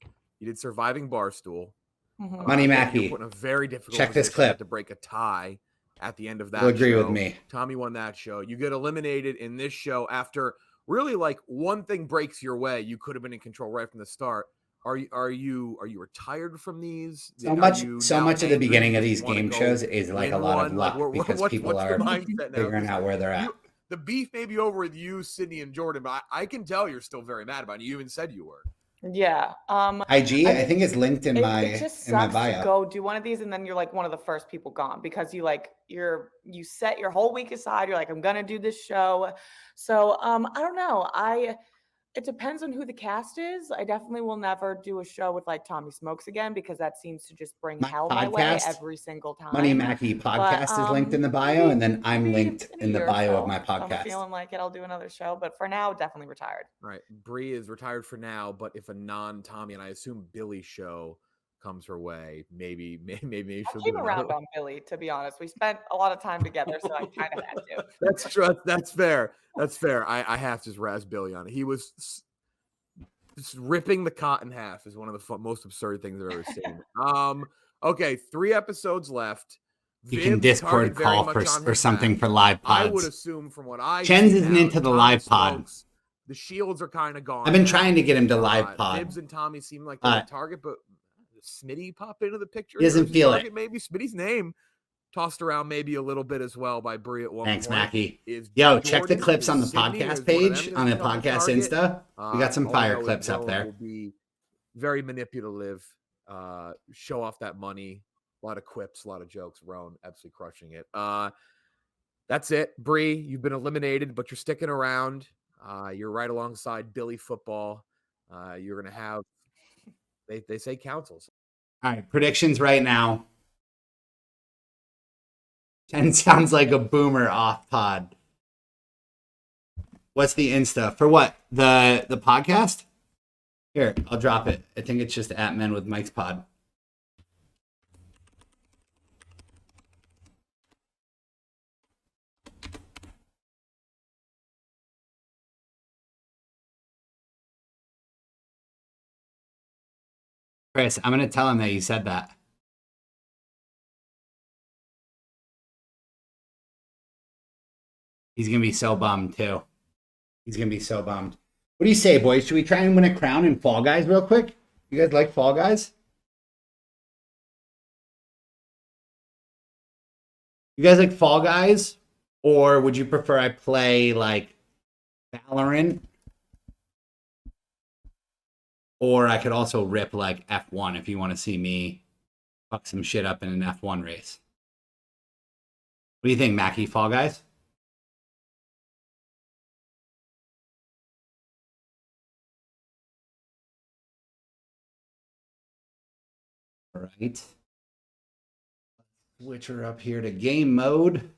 You did Surviving Barstool. Mm-hmm. Money Again, Mackey, you're put in a very difficult check this position. You have clip. to break a tie at the end of that You'll agree with show. me. Tommy won that show. You get eliminated in this show after really like one thing breaks your way. You could have been in control right from the start. Are you retired from these? So Are much you so now much of the angry? beginning You of just these wanna game go shows is like a win lot of one? Like, luck because people what's are the mindset now? figuring 'Cause out where they're at. the beef may be over with you, Sydney, and Jordan, but I can tell you're still very mad about it. You even said you were. Yeah. IG, I think it's linked in my it just in my sucks to bio. go do one of these and then you're like one of the first people gone because you set your whole week aside. You're like, I'm gonna do this show. So I don't know. It depends on who the cast is. I definitely will never do a show with like Tommy Smokes again because that seems to just bring hell my way Podcast, every single time. Money Mackey podcast is linked in the bio, and then I'm linked in the year or bio of so, my if I'm podcast. feeling like it, I'll do another show. But for now, definitely retired. Right. Bree is retired for now, but if a non-Tommy and I assume Billy show comes her way, maybe I she'll came do around another. on Billy, to be honest. We spent a lot of time together, so I kind of had to. That's true. That's fair. That's fair. I have to just razz Billy on it. He was just ripping the cot in half is one of the most absurd things I've ever seen. Okay, 3 episodes left. You can Vib's Discord target very call much for on or his something back. for live I would pods. assume from what I Chens see isn't now, into the Tommy live pod. Smokes, the shields are kind of gone. I've been now. trying to get him to live pod. Vibs and Tommy seem like they're a target, but Smitty pop into the picture. He doesn't There's a feel target, maybe Smitty's name tossed around maybe a little bit as well by Bree at one Thanks, point. Mackey. Is Yo, check the Jordan, clips is on the Sydney, podcast is one of them page, gonna on the become a podcast target? Insta. We got some All I fire know is clips up Rowan there. will be very manipulative, show off that money, a lot of quips, a lot of jokes. Rowan absolutely crushing it. That's it. Bree, you've been eliminated, but you're sticking around. You're right alongside Billy Football. You're gonna have they say councils. All right, predictions right now. Chen sounds like a boomer off pod. What's the Insta for what? The podcast? Here, I'll drop it. I think it's just at Men with Mike's Pod. Chris, I'm gonna tell him that you said that. He's gonna be so bummed too. He's gonna be so bummed. What do you say, boys? Should we try and win a crown in Fall Guys real quick? You guys like Fall Guys? You guys like Fall Guys? Or would you prefer I play like Valorant? Or I could also rip like F1 if you want to see me fuck some shit up in an F1 race. What do you think, Mackie? Fall Guys? All right. Switch her up here to game mode.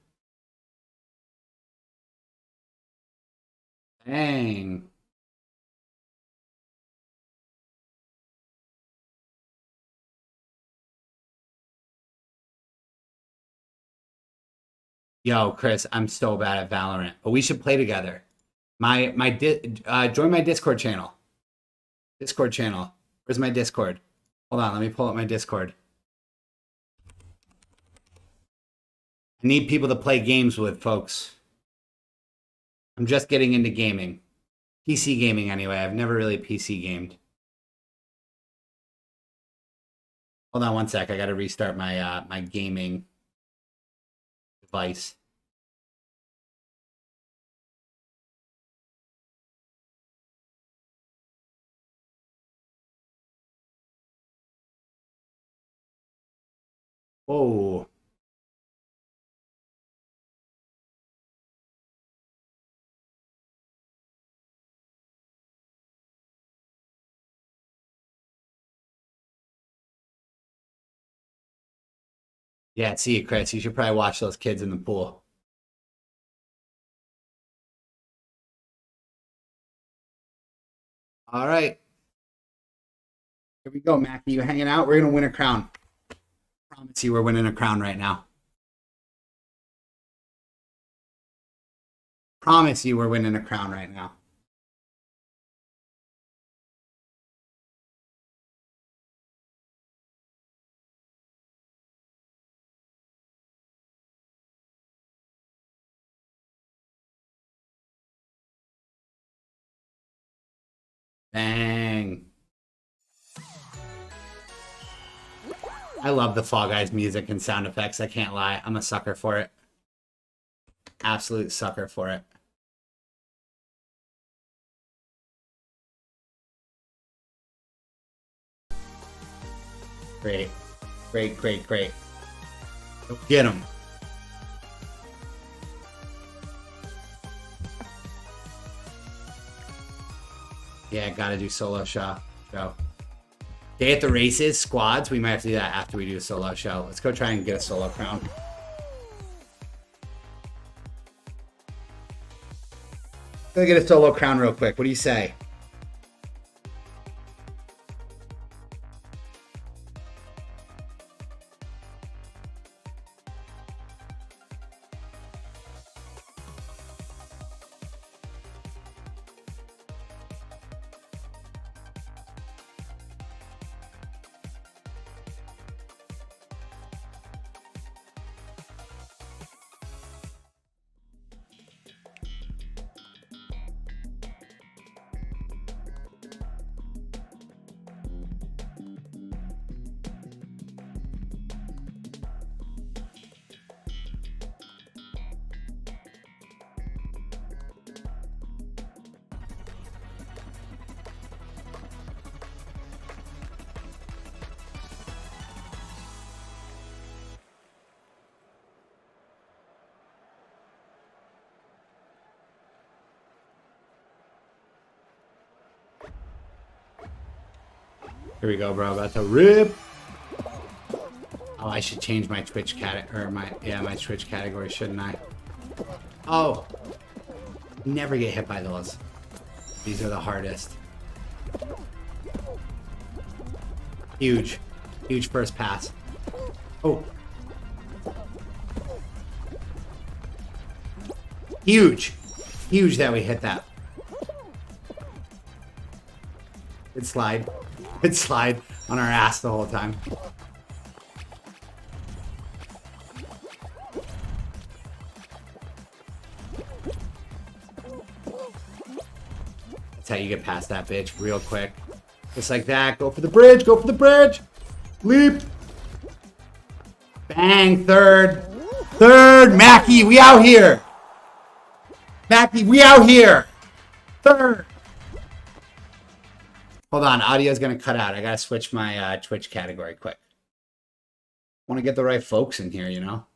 Dang. Yo, Chris, I'm so bad at Valorant, but we should play together. Join my Discord channel. Discord channel. Where's my Discord? Hold on, let me pull up my Discord. I need people to play games with, folks. I'm just getting into gaming. PC gaming anyway. I've never really PC gamed. Hold on one sec. I got to restart my my gaming device. Whoa. Yeah, see you, Chris. You should probably watch those kids in the pool. All right. Here we go, Mackie. You hanging out? We're going to win a crown. Promise you we're winning a crown right now. Promise you we're winning a crown right now. Bang. I love the Fall Guys music and sound effects. I can't lie. I'm a sucker for it. Absolute sucker for it. Great. Great, great, great. Go get him. Yeah, gotta do solo show. Day at the races, squads. We might have to do that after we do a solo show. Let's go try and get a solo crown. Gonna get a solo crown real quick. What do you say? Here we go, bro. About to rip. Oh, I should change my Twitch my Twitch category, shouldn't I? Oh, never get hit by those. These are the hardest. Huge, huge first pass. Oh, huge, huge that we hit that. Good slide. Good slide on our ass the whole time. That's how you get past that bitch real quick. Just like that. Go for the bridge. Go for the bridge. Leap. Bang. Third. Third. Mackie, we out here. Mackie, we out here. Third. Hold on, audio's gonna cut out. I gotta switch my Twitch category quick. Want to get the right folks in here, you know?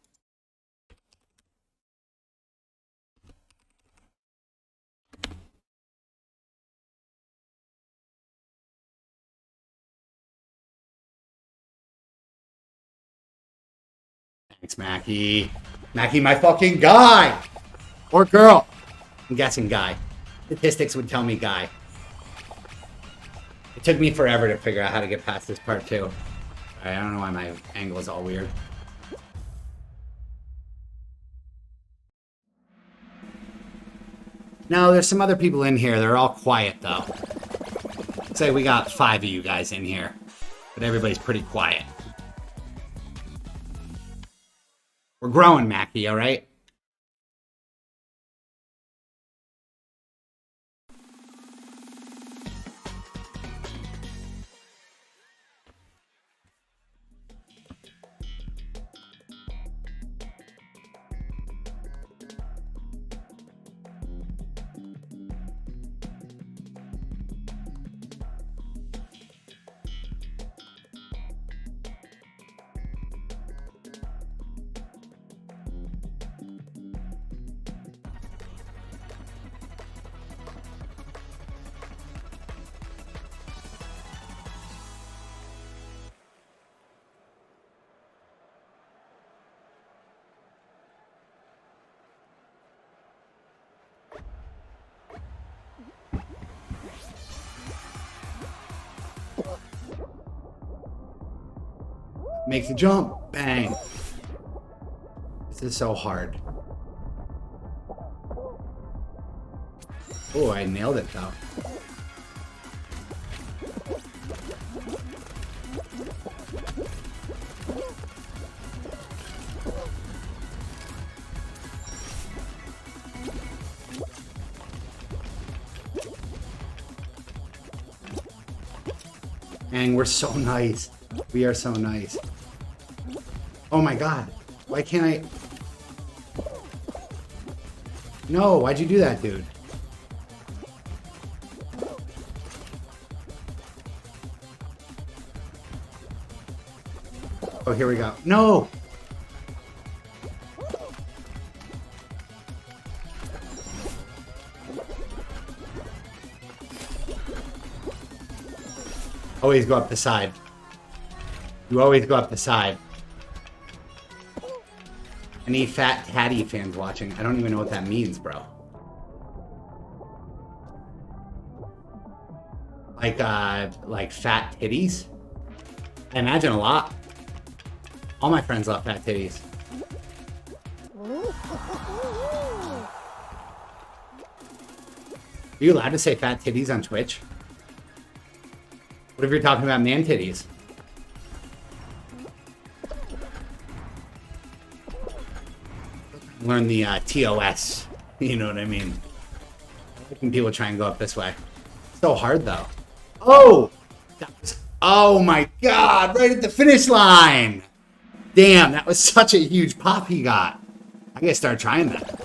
Thanks, Mackie. Mackie, my fucking guy! Or girl. I'm guessing guy. Statistics would tell me guy. It took me forever to figure out how to get past this part too. I don't know why my angle is all weird. No, there's some other people in here. They're all quiet though. Say we got 5 of you guys in here, but everybody's pretty quiet. We're growing, Mackie, all right? Makes the jump. Bang. This is so hard. Oh, I nailed it though. Dang, we're so nice. We are so nice. Oh my god. Why can't I... No, why'd you do that, dude? Oh, here we go. No! Always go up the side. You always go up the side. Any fat Hattie fans watching? I don't even know what that means, bro. Like fat titties? I imagine a lot. All my friends love fat titties. Are you allowed to say fat titties on Twitch? What if you're talking about man titties? Learn the TOS. You know what I mean? Making people try and go up this way. So hard though. Oh! That was, oh my god! Right at the finish line! Damn, that was such a huge pop he got. I gotta start trying that.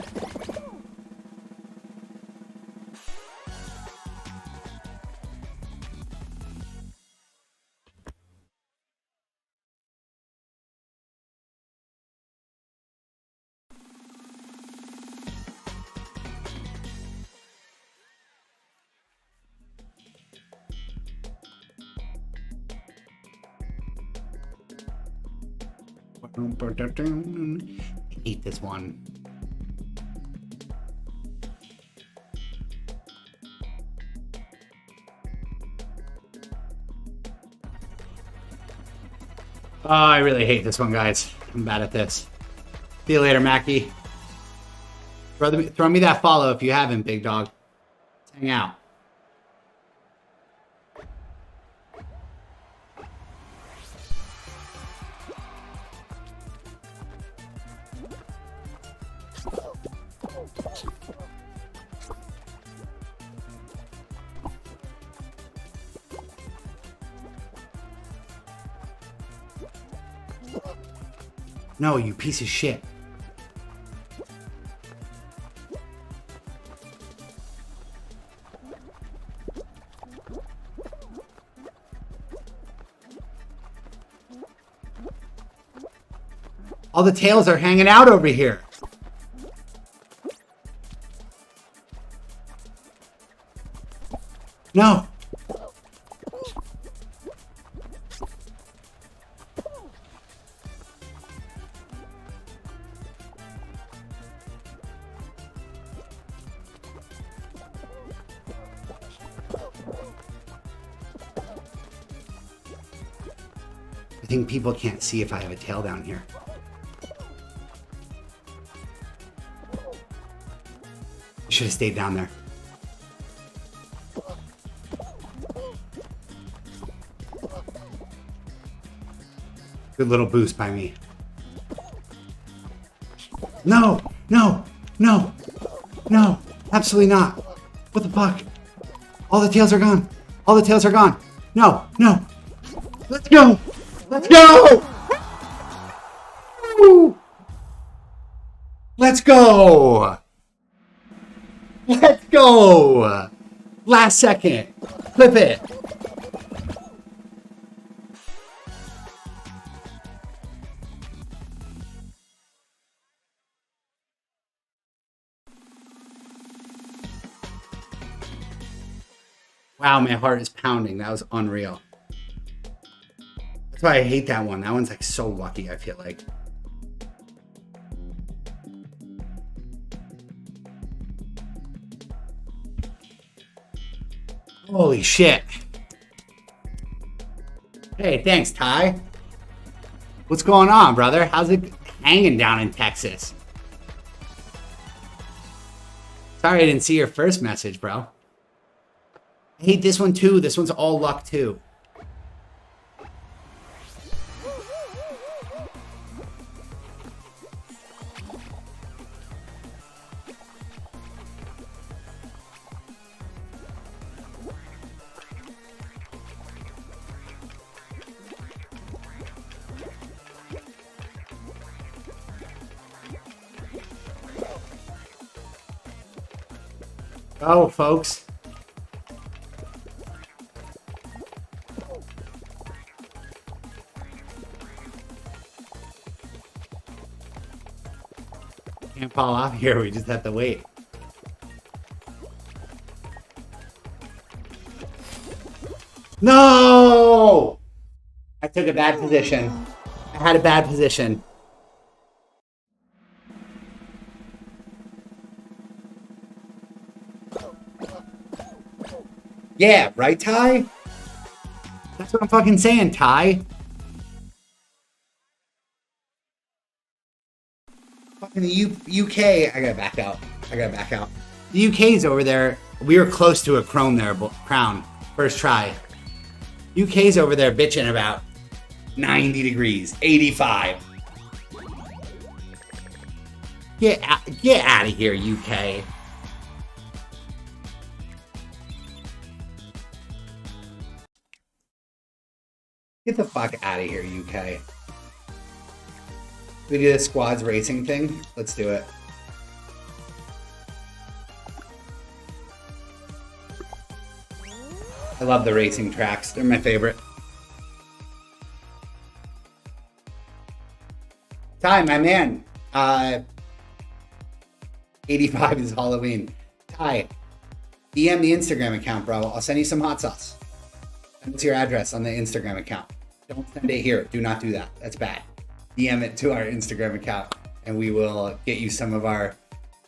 Eat this one. Oh, I really hate this one, guys. I'm bad at this. See you later, Mackie. Throw me that follow if you haven't, big dog. Let's hang out. No, you piece of shit. All the tails are hanging out over here. No. I think people can't see if I have a tail down here. I should have stayed down there. Good little boost by me. No, no, no, no, absolutely not. What the fuck? All the tails are gone. All the tails are gone. No, no. Let's go. Let's go. Woo. Let's go. Let's go. Last second. Flip it. Wow, my heart is pounding. That was unreal. That's why I hate that one. That one's like so lucky, I feel like. Holy shit. Hey, thanks, Ty. What's going on, brother? How's it hanging down in Texas? Sorry I didn't see your first message, bro. I hate this one too. This one's all luck too. Oh, folks. Can't fall off here. We just have to wait. No! I took a bad position. I had a bad position. Yeah, right, Ty? That's what I'm fucking saying, Ty. Fucking the UK. I gotta back out. The UK's over there. We were close to a Crown there, Crown. First try. UK's over there bitching about 90 degrees, 85. Get out of here, UK. Get the fuck out of here, UK. We do the squads racing thing? Let's do it. I love the racing tracks. They're my favorite. Ty, my man. 85 is Halloween. Ty, DM the Instagram account, bro. I'll send you some hot sauce. Send us your address on the Instagram account. Don't send it here. Do not do that. That's bad. DM it to our Instagram account, and we will get you some of our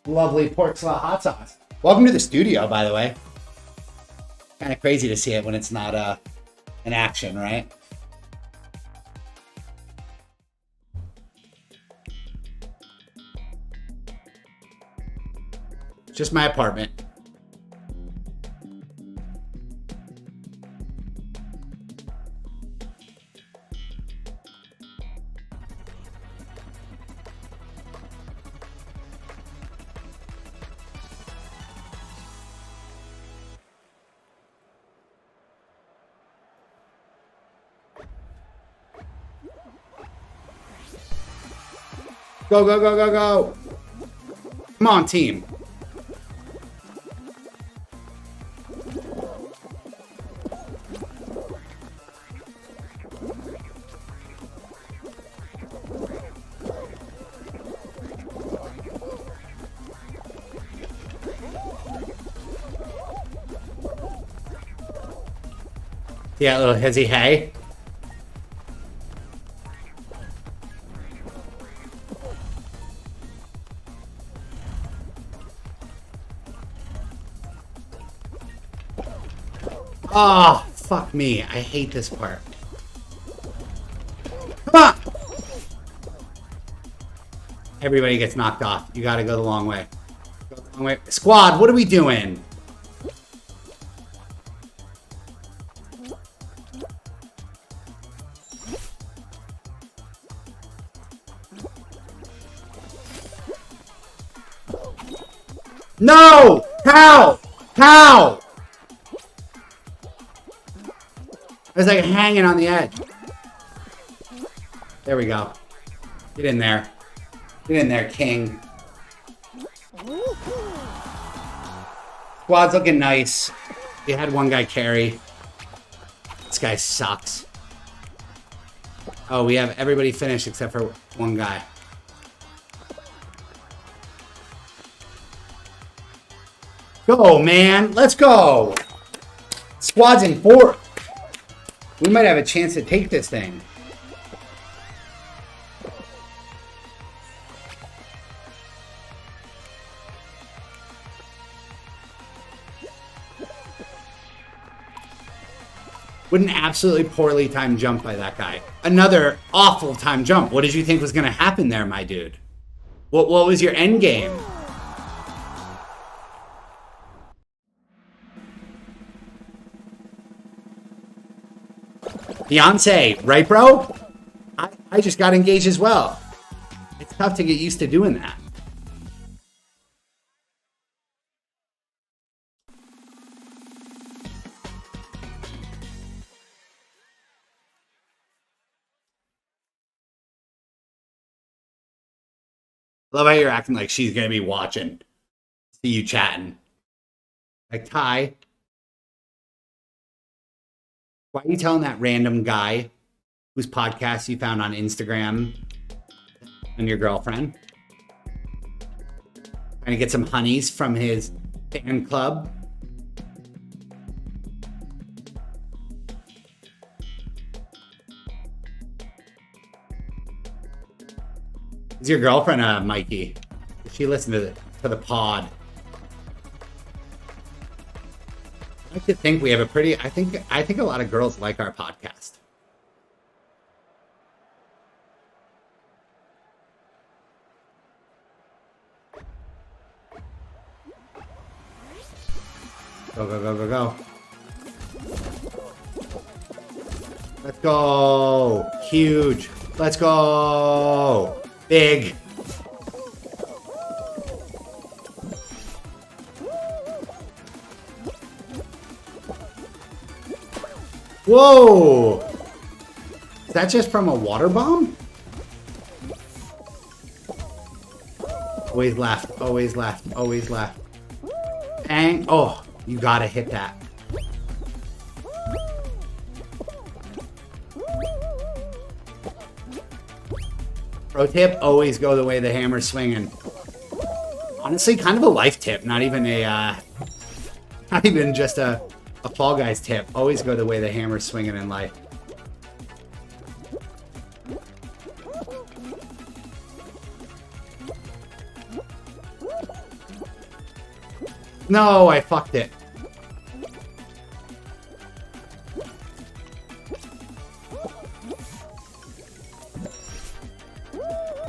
lovely pork slaw hot sauce. Welcome to the studio, by the way. Kind of crazy to see it when it's not an action, right? Just my apartment. Go, go, go, go, go. Come on, team. Yeah, little hezzy hey. Oh, fuck me. I hate this part. Come on! Everybody gets knocked off. You gotta go the long way. Go the long way. Squad, what are we doing? No! How? How? I was like hanging on the edge. There we go. Get in there. Get in there, king. Squad's looking nice. We had one guy carry. This guy sucks. Oh, we have everybody finished except for one guy. Go, man. Let's go. Squad's in fourth. We might have a chance to take this thing. What an absolutely poorly timed jump by that guy. Another awful timed jump. What did you think was going to happen there, my dude? What was your end game? Beyonce, right, bro? I just got engaged as well. It's tough to get used to doing that. Love how you're acting like she's gonna be watching. See you chatting. Like, Ty, why are you telling that random guy whose podcast you found on Instagram and your girlfriend? Trying to get some honeys from his fan club. Is your girlfriend Mikey? Does she listen to the pod? I like to think we have a pretty. I think a lot of girls like our podcast. Go, go, go, go, go. Let's go. Huge. Let's go. Big. Whoa. Is that just from a water bomb? Always left. Always left. Always left. And oh, you gotta hit that. Pro tip, always go the way the hammer's swinging. Honestly, kind of a life tip, not even just a Fall Guys tip. Always go the way the hammer's swinging in life. No, I fucked it.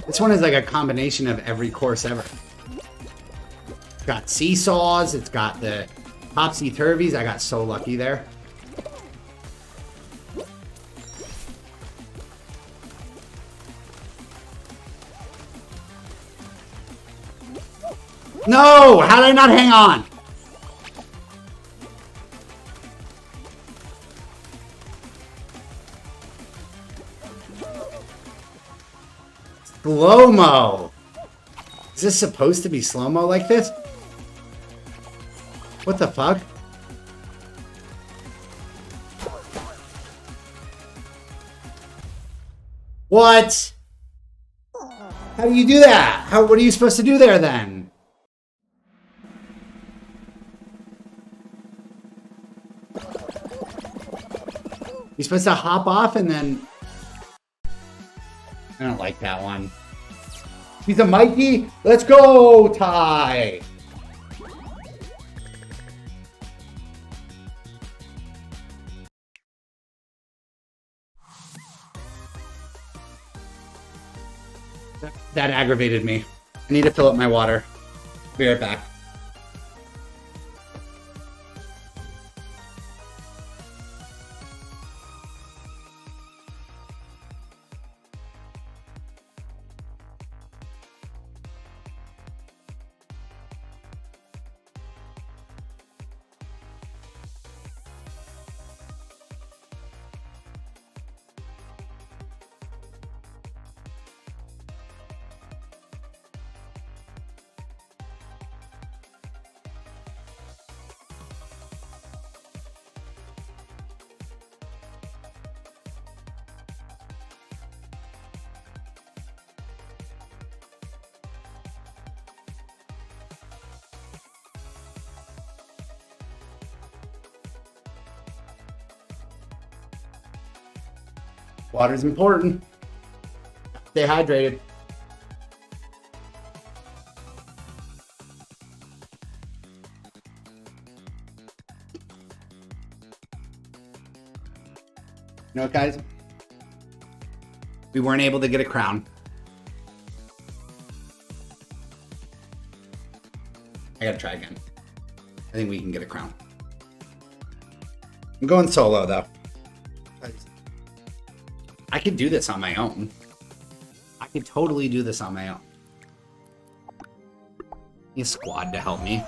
This one is like a combination of every course ever. It's got seesaws, it's got the topsy-turvies. I got so lucky there. No! How did I not hang on? Slow-mo. Is this supposed to be slow-mo like this? What the fuck? What? How do you do that? What are you supposed to do there then? You're supposed to hop off and then... I don't like that one. He's a Mikey. Let's go, Ty. That aggravated me. I need to fill up my water. Be right back. Water's important. Stay hydrated. know what, guys? We weren't able to get a crown. I gotta try again. I think we can get a crown. I'm going solo, though. I could do this on my own. I could totally do this on my own. Need a squad to help me.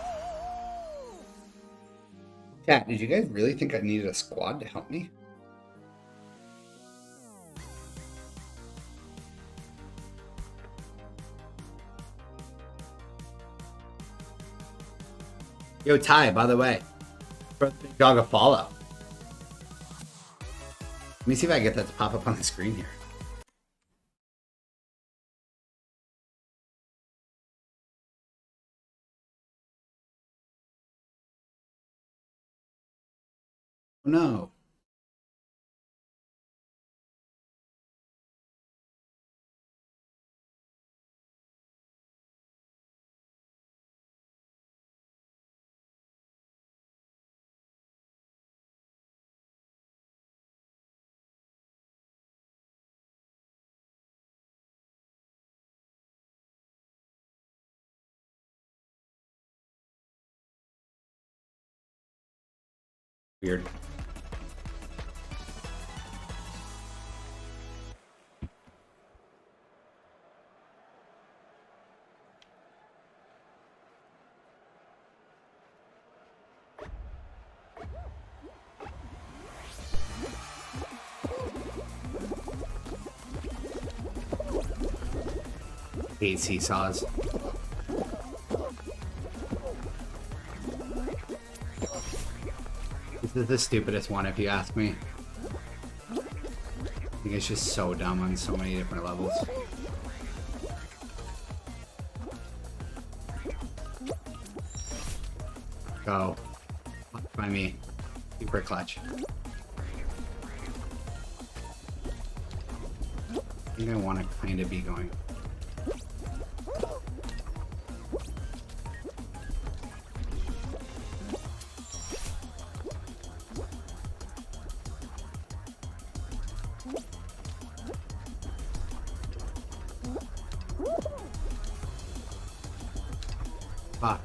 Chat, did you guys really think I needed a squad to help me? Yo, Ty, by the way, throw the big dog a follow. Let me see if I get that to pop up on the screen here. Oh, no. Weird. Hate seesaws. This is the stupidest one, if you ask me. I think it's just so dumb on so many different levels. Go. By me. Super clutch. I think I want to kind of be going. Fuck.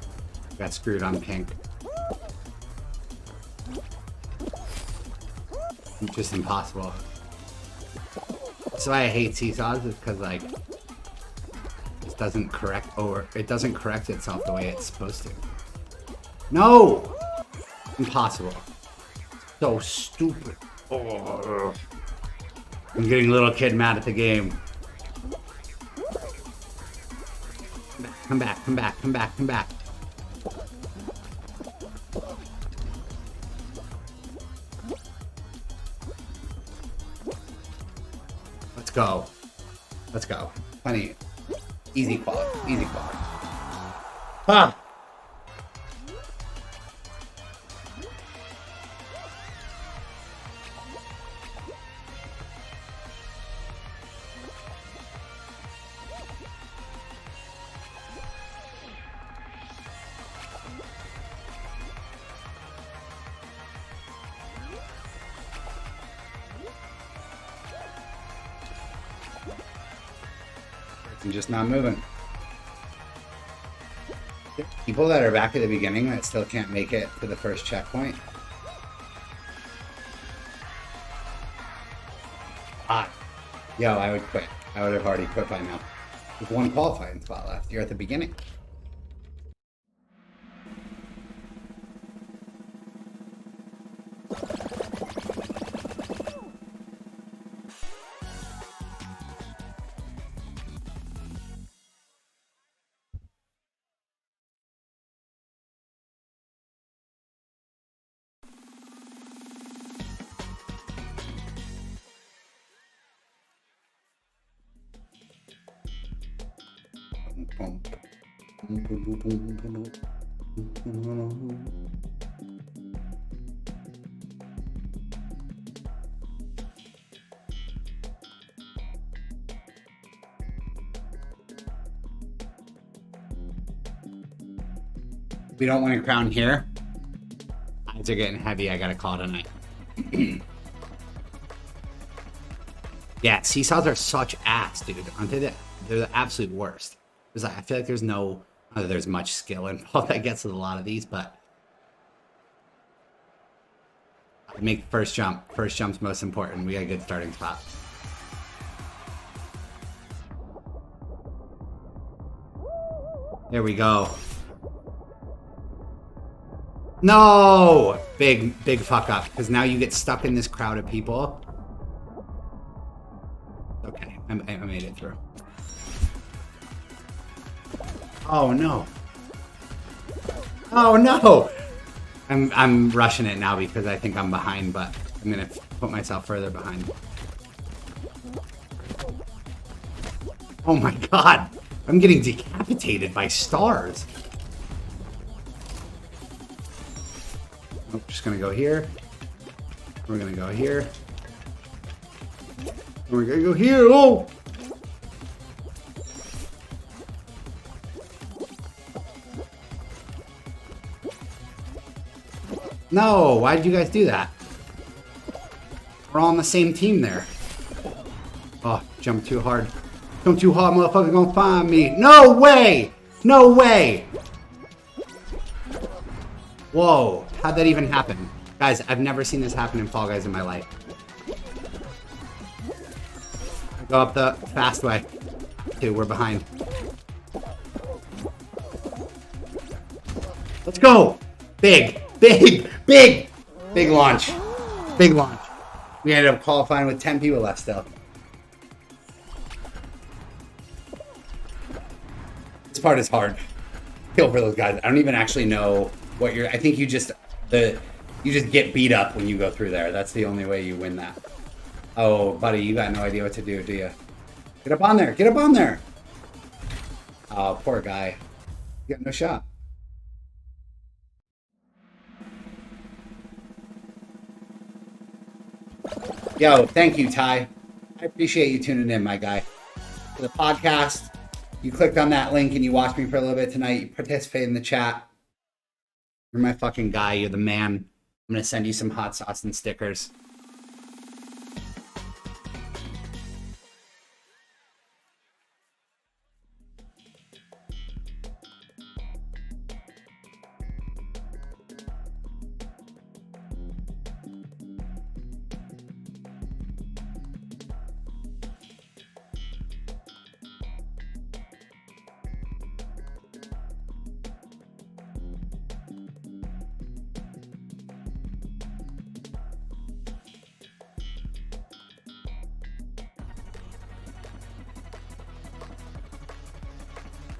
Got screwed on pink. Just impossible. That's why I hate seesaws, is because like it doesn't correct itself the way it's supposed to. No! Impossible. So stupid. Oh. I'm getting little kid mad at the game. Come back, come back, come back, come back. Let's go. Let's go. Funny. Easy quad. Easy quad. Ah! I'm just not moving. People that are back at the beginning that still can't make it to the first checkpoint. Ah. Yo, I would quit. I would have already quit by now. With one qualifying spot left. You're at the beginning. We don't want a crown here. Eyes are getting heavy. I gotta call tonight. Yeah, seesaws are such ass, dude. Aren't they? They're the absolute worst. I feel like there's there's much skill involved, I guess, with a lot of these, but I'd make first jump. First jump's most important. We got a good starting spot. There we go. No! Big fuck up, because now you get stuck in this crowd of people. Okay, I made it through. Oh no. Oh no! I'm rushing it now because I think I'm behind, but I'm gonna put myself further behind. Oh my god! I'm getting decapitated by stars. Oh, just gonna go here. We're gonna go here. We're gonna go here. Oh! No, why did you guys do that? We're all on the same team there. Oh, jump too hard. Jump too hard, motherfucker gonna find me. No way! No way! Whoa, how'd that even happen? Guys, I've never seen this happen in Fall Guys in my life. Go up the fast way. Dude, we're behind. Let's go! Big launch. Big launch. We ended up qualifying with 10 people left still. This part is hard. Feel for those guys. I don't even actually know what you're... I think you just get beat up when you go through there. That's the only way you win that. Oh, buddy, you got no idea what to do you? Get up on there. Get up on there. Oh, poor guy. You got no shot. Yo, thank you, Ty. I appreciate you tuning in, my guy. For the podcast, you clicked on that link and you watched me for a little bit tonight. You participated in the chat. You're my fucking guy. You're the man. I'm going to send you some hot sauce and stickers.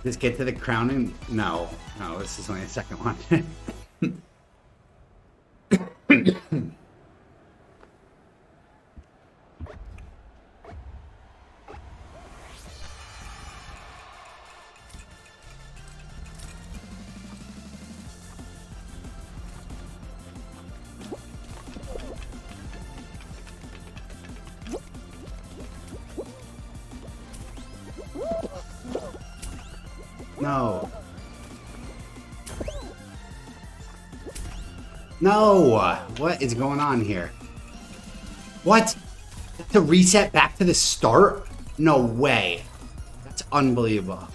Just get to the crowning? No, this is only the second one. No. No! What is going on here? What? To reset back to the start? No way. That's unbelievable.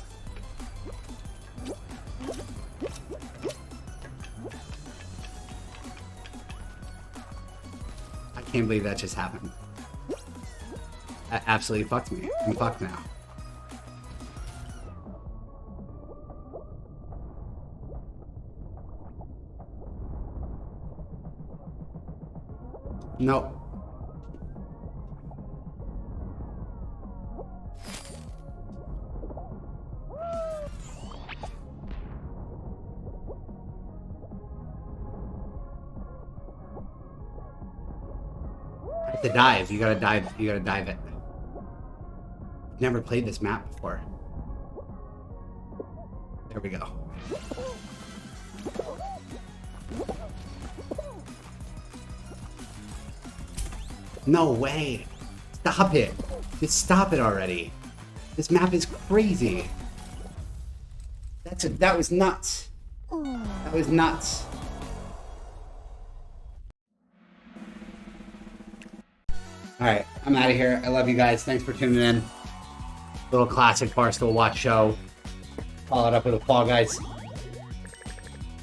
I can't believe that just happened. That absolutely fucked me. I'm fucked now. No. The dive. You gotta dive. You gotta dive it. Never played this map before. There we go. No way. Stop it. Just stop it already. This map is crazy. That was nuts. That was nuts. All right, I'm out of here. I love you guys. Thanks for tuning in. Little classic Barstool Watch show. Followed up with a Fall Guys.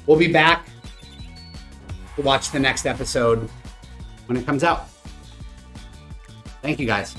We'll be back to watch the next episode when it comes out. Thank you guys.